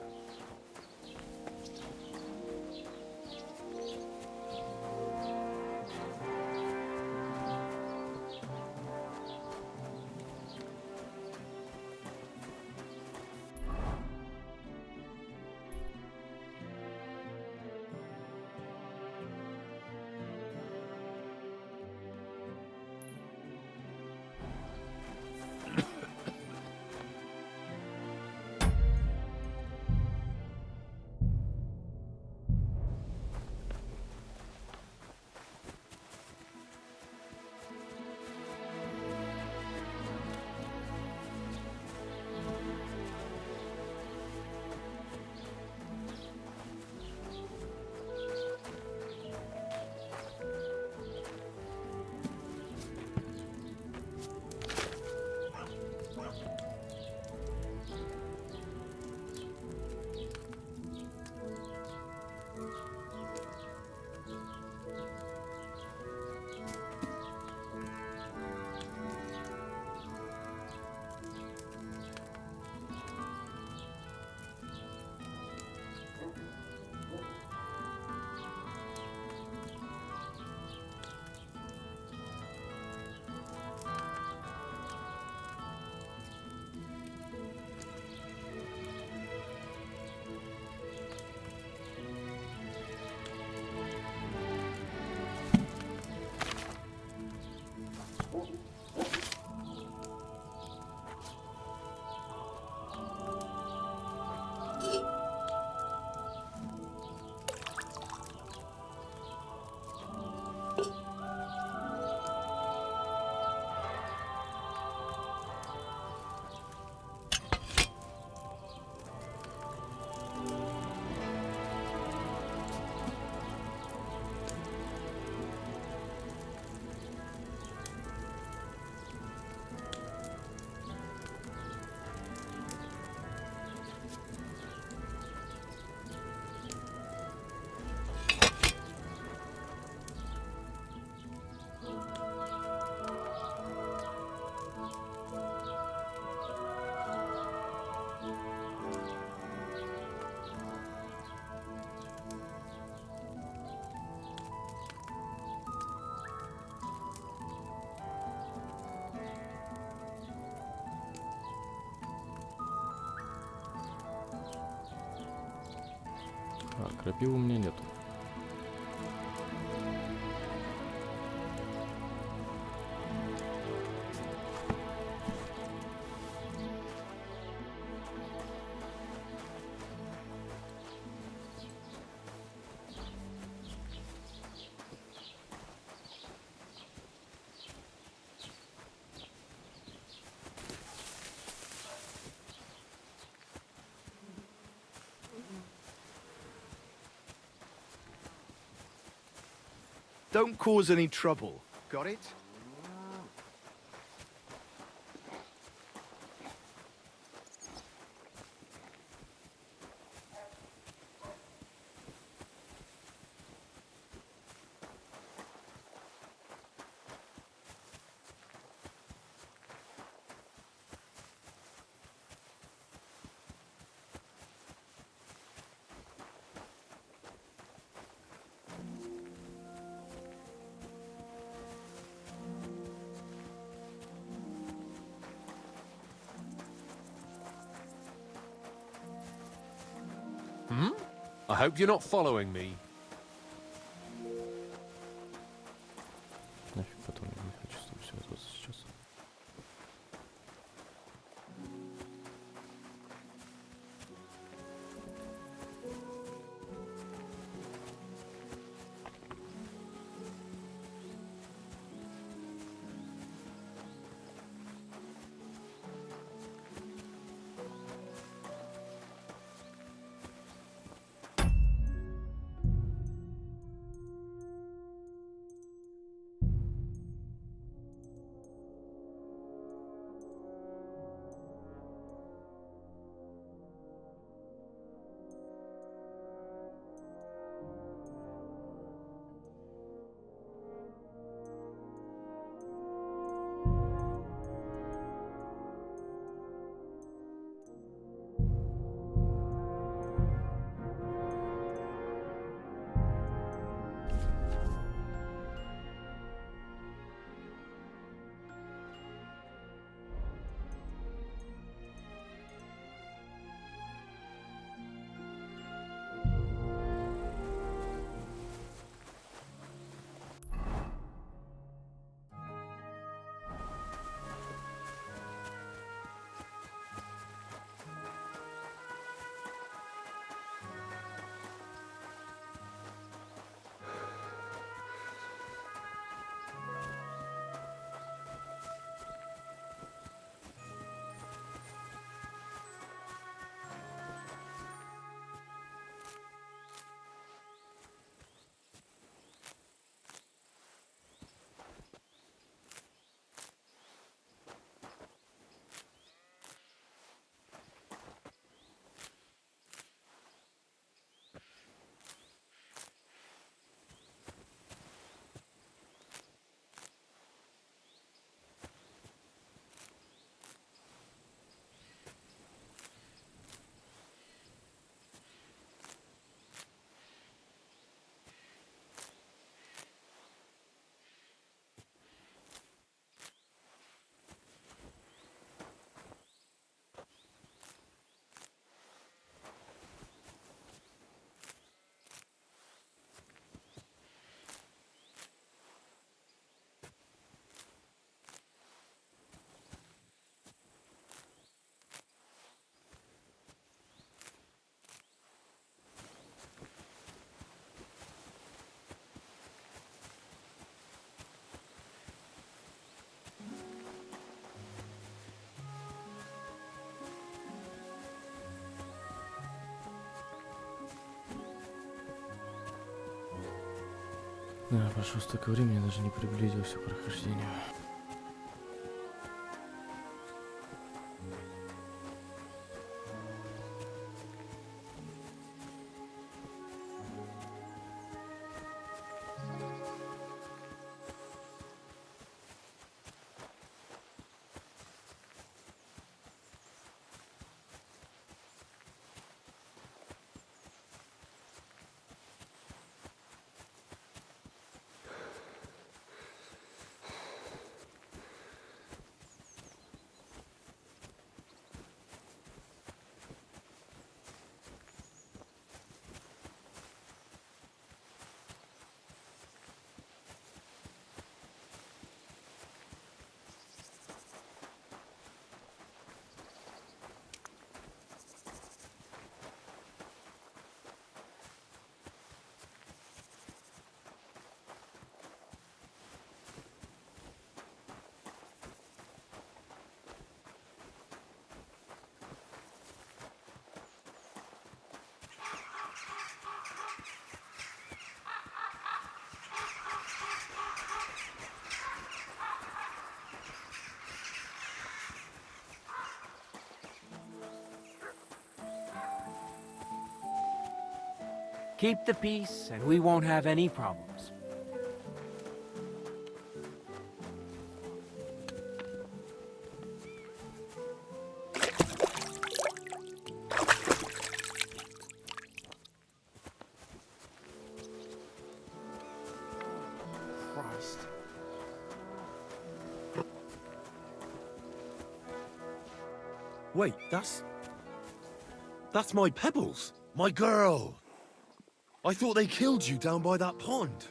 А, крапивы у меня нету. Don't cause any trouble. Got it? I hope you're not following me. Нафиг потом, я не хочу с тобой связываться сейчас. Да, прошло столько времени, я даже не приблизился к прохождению. Keep the peace, and we won't have any problems. Christ. Wait, that's my Pebbles. My girl. I thought they killed you down by that pond.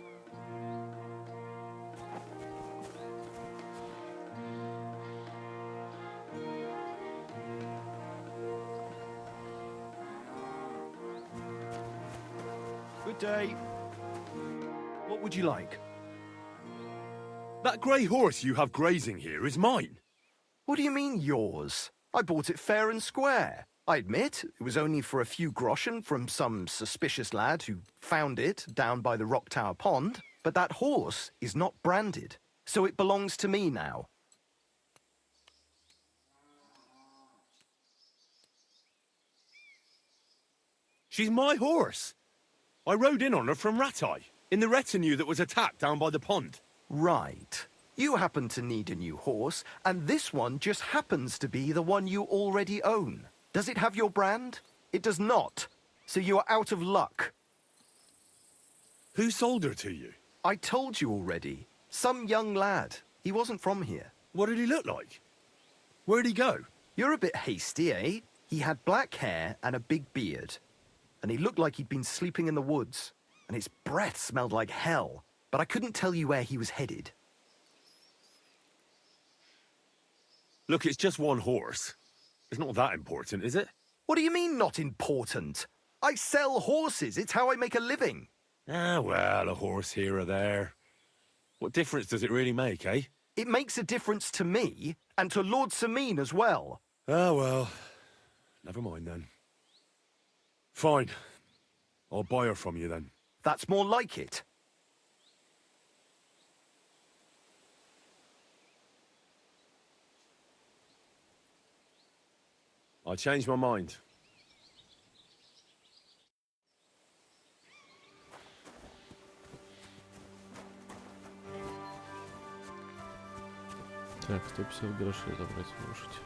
Good day. What would you like? That grey horse you have grazing here is mine. What do you mean, yours? I bought it fair and square. I admit, it was only for a few groschen from some suspicious lad who found it down by the Rock Tower Pond, but that horse is not branded, so it belongs to me now. She's my horse. I rode in on her from Ratai, in the retinue that was attacked down by the pond. Right. You happen to need a new horse, and this one just happens to be the one you already own. Does it have your brand? It does not. So you are out of luck. Who sold her to you? I told you already. Some young lad. He wasn't from here. What did he look like? Where'd he go? You're a bit hasty, eh? He had black hair and a big beard. And he looked like he'd been sleeping in the woods. And his breath smelled like hell. But I couldn't tell you where he was headed. Look, it's just one horse. It's not that important, is it? What do you mean, not important? I sell horses. It's how I make a living. Ah, well, a horse here or there. What difference does it really make, eh? It makes a difference to me, and to Lord Sameen as well. Ah, well. Never mind, then. Fine. I'll buy her from you, then. That's more like it. I changed my mind. Так, 150 грошей забрать лошадь.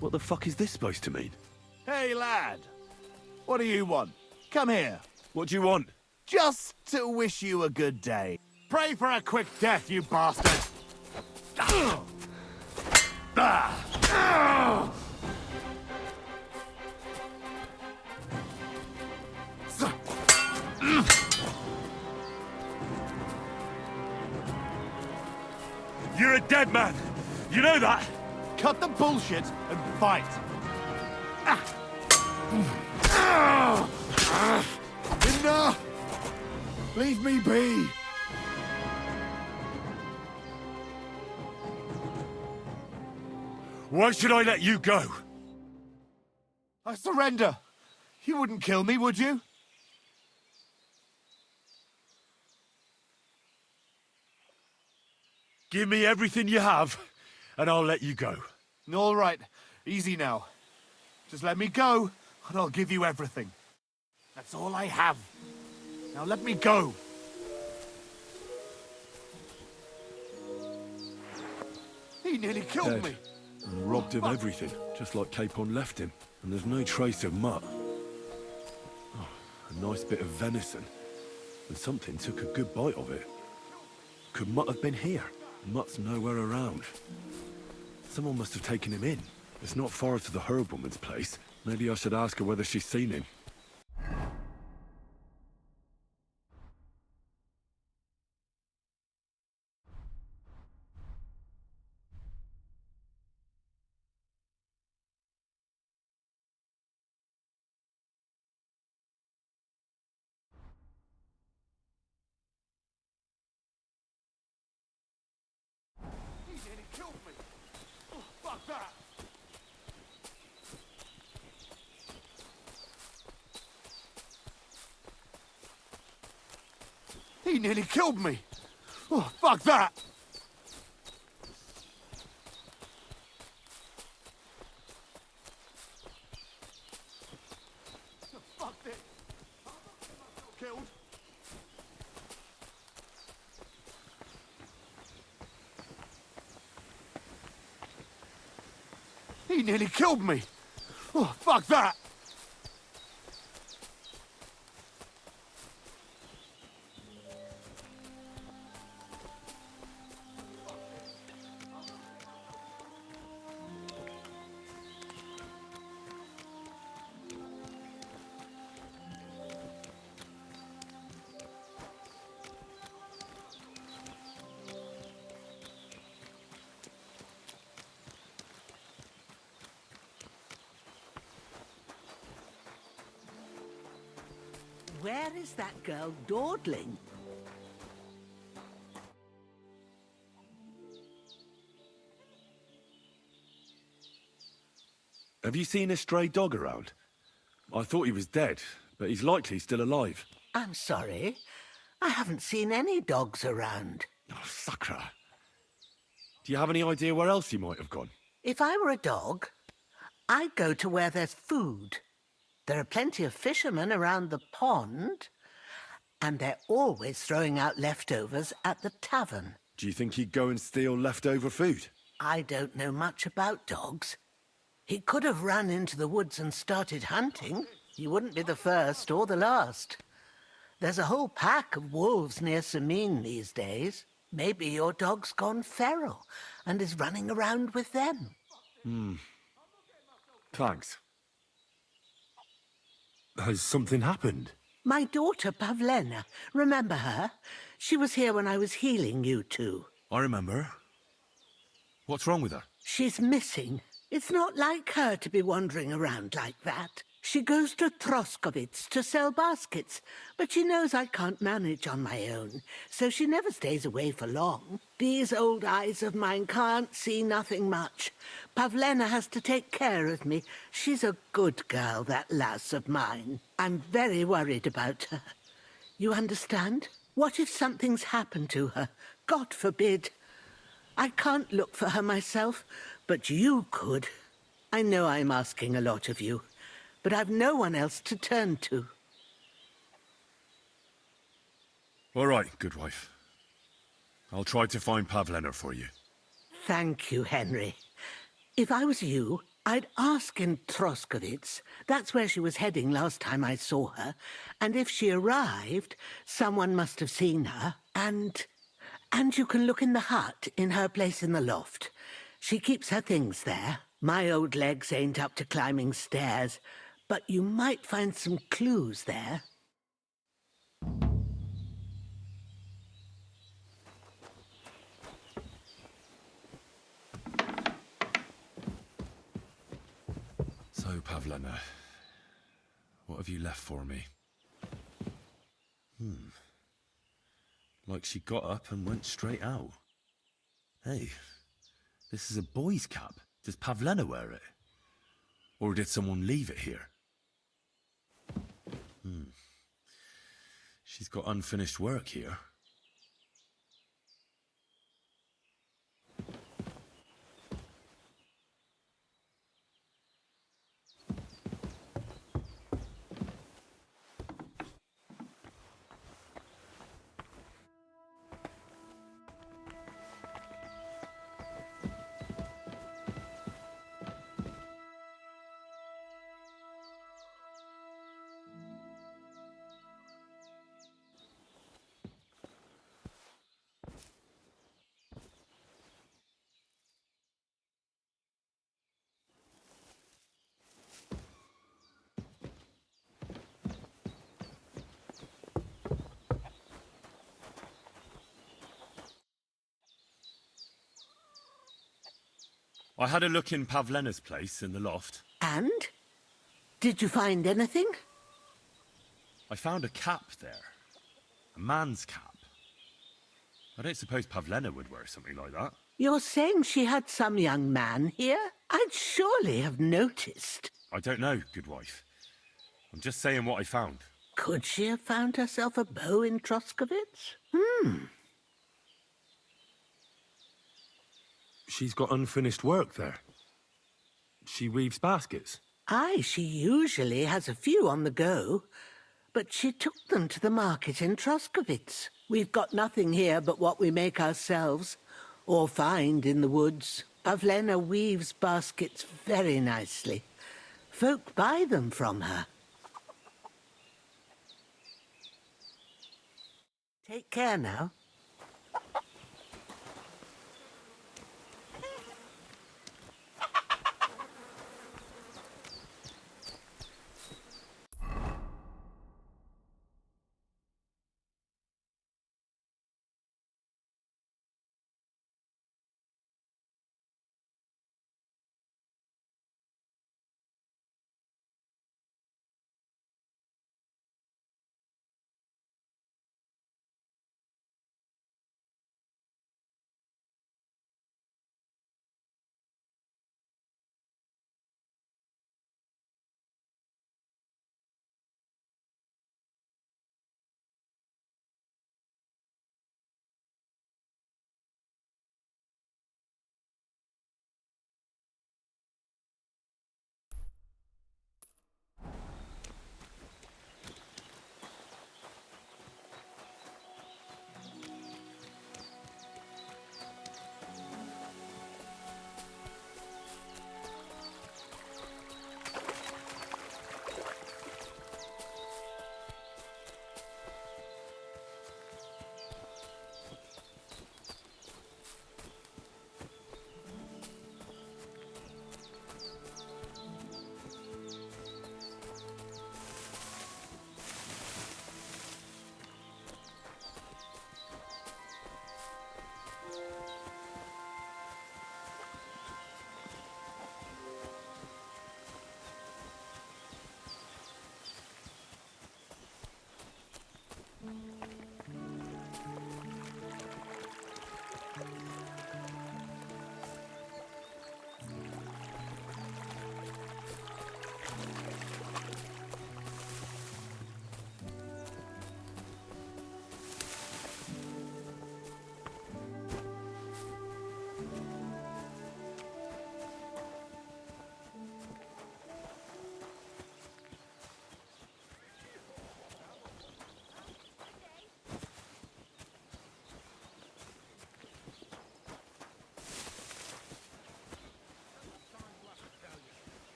What the fuck is this supposed to mean? Hey, lad. What do you want? Come here. What do you want? Just to wish you a good day. Pray for a quick death, you bastard! You're a dead man. You know that? Cut the bullshit and fight. Enough! Leave me be. Why should I let you go? I surrender. You wouldn't kill me, would you? Give me everything you have, and I'll let you go. All right. Easy now. Just let me go, and I'll give you everything. That's all I have. Now let me go. He nearly killed me. And robbed of everything, just like Capon left him. And there's no trace of Mutt. Oh, a nice bit of venison. And something took a good bite of it. Could Mutt have been here? Mutt's nowhere around. Someone must have taken him in. It's not far to the herb woman's place. Maybe I should ask her whether she's seen him. He nearly killed me. Oh, fuck that. He nearly killed me. Oh, fuck that. Oh, fuck this. I'm not getting myself killed. He nearly killed me. Oh, fuck that. Where is that girl dawdling? Have you seen a stray dog around? I thought he was dead, but he's likely still alive. I'm sorry. I haven't seen any dogs around. Oh, sucker. Do you have any idea where else he might have gone? If I were a dog, I'd go to where there's food. There are plenty of fishermen around the pond, and they're always throwing out leftovers at the tavern. Do you think he'd go and steal leftover food? I don't know much about dogs. He could have run into the woods and started hunting. He wouldn't be the first or the last. There's a whole pack of wolves near Sameen these days. Maybe your dog's gone feral and is running around with them. Thanks. Has something happened? My daughter, Pavlena. Remember her? She was here when I was healing you two. I remember. What's wrong with her? She's missing. It's not like her to be wandering around like that. She goes to Troskovitz to sell baskets, but she knows I can't manage on my own, so she never stays away for long. These old eyes of mine can't see nothing much. Pavlena has to take care of me. She's a good girl, that lass of mine. I'm very worried about her. You understand? What if something's happened to her? God forbid. I can't look for her myself, but you could. I know I'm asking a lot of you, but I've no one else to turn to. All right, good wife. I'll try to find Pavlena for you. Thank you, Henry. If I was you, I'd ask in Troskovitz. That's where she was heading last time I saw her. And if she arrived, someone must have seen her. And you can look in the hut in her place in the loft. She keeps her things there. My old legs ain't up to climbing stairs, but you might find some clues there. So, Pavlena, what have you left for me? Like she got up and went straight out. Hey, this is a boy's cap. Does Pavlena wear it? Or did someone leave it here? She's got unfinished work here. I had a look in Pavlena's place in the loft. And? Did you find anything? I found a cap there. A man's cap. I don't suppose Pavlena would wear something like that. You're saying she had some young man here? I'd surely have noticed. I don't know, good wife. I'm just saying what I found. Could she have found herself a beau in Troskovitz? She's got unfinished work there. She weaves baskets. Aye, she usually has a few on the go. But she took them to the market in Troskovitz. We've got nothing here but what we make ourselves, or find in the woods. Pavlena weaves baskets very nicely. Folk buy them from her. Take care now.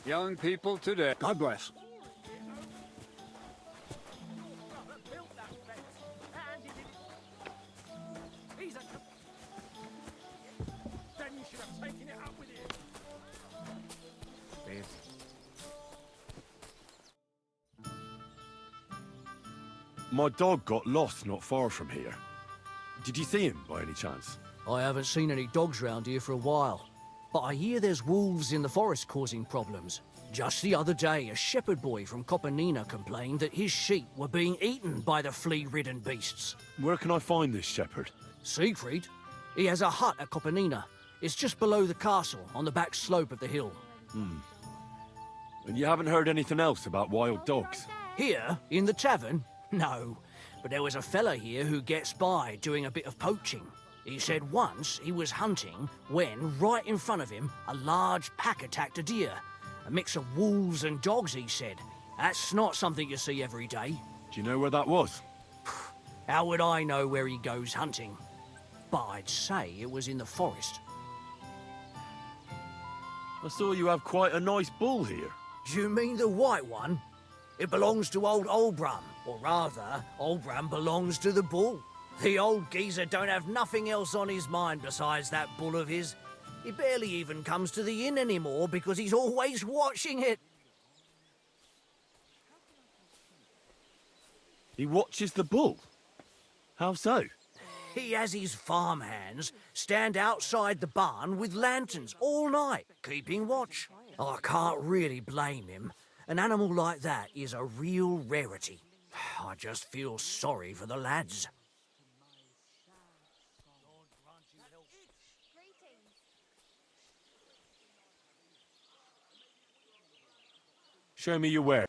Young people today. God bless. Then you should have taken it up with him. My dog got lost not far from here. Did you see him by any chance? I haven't seen any dogs round here for a while, but I hear there's wolves in the forest causing problems. Just the other day, a shepherd boy from Copenina complained that his sheep were being eaten by the flea-ridden beasts. Where can I find this shepherd? Siegfried? He has a hut at Copenina. It's just below the castle, on the back slope of the hill. And you haven't heard anything else about wild dogs? Here, in the tavern? No, but there was a fella here who gets by doing a bit of poaching. He said once he was hunting when, right in front of him, a large pack attacked a deer. A mix of wolves and dogs, he said. That's not something you see every day. Do you know where that was? How would I know where he goes hunting? But I'd say it was in the forest. I saw you have quite a nice bull here. Do you mean the white one? It belongs to old Olbram, or rather, Olbram belongs to the bull. The old geezer don't have nothing else on his mind besides that bull of his. He barely even comes to the inn anymore because he's always watching it. He watches the bull? How so? He has his farmhands stand outside the barn with lanterns all night, keeping watch. I can't really blame him. An animal like that is a real rarity. I just feel sorry for the lads. Show me your ware.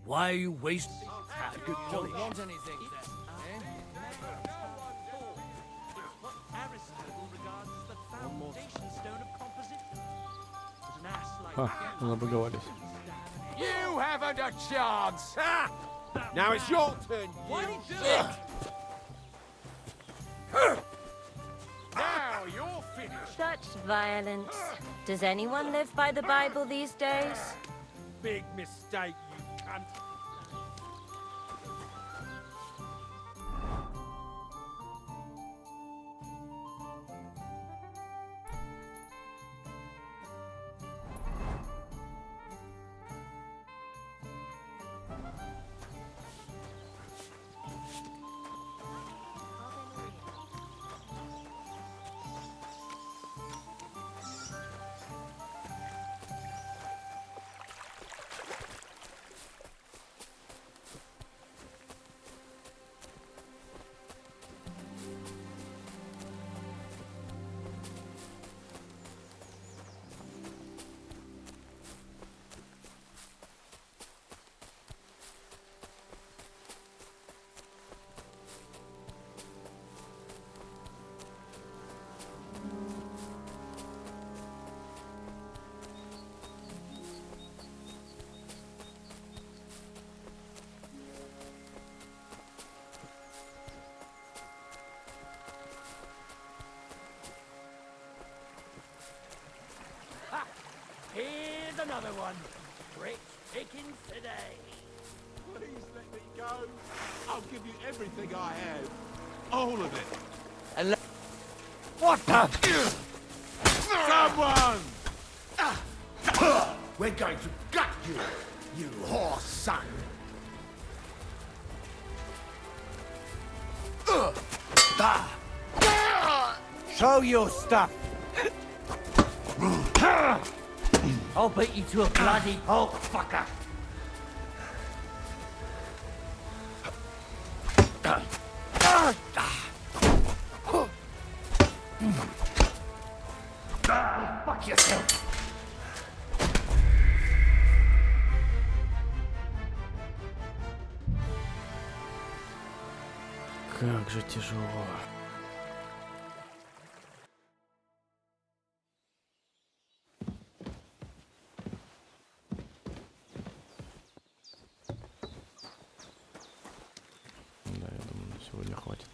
Why are you wasting? Good polish. Want anything then? What Aristotle regards as the foundation stone of composition. But an ass like Забаговались. You haven't a chance! Ha! Now it's your turn, you shit! Now you're finished! Such violence. Does anyone live by the Bible these days? Big mistake, you cunt! Here's another one. Rich pickings today. Please let me go. I'll give you everything I have. All of it. And what the? Someone! We're going to gut you, you whore son! Show your stuff. I'll beat you to a bloody pulp, fucker. Fuck yourself! Как же тяжело. Да, я думаю, на сегодня хватит.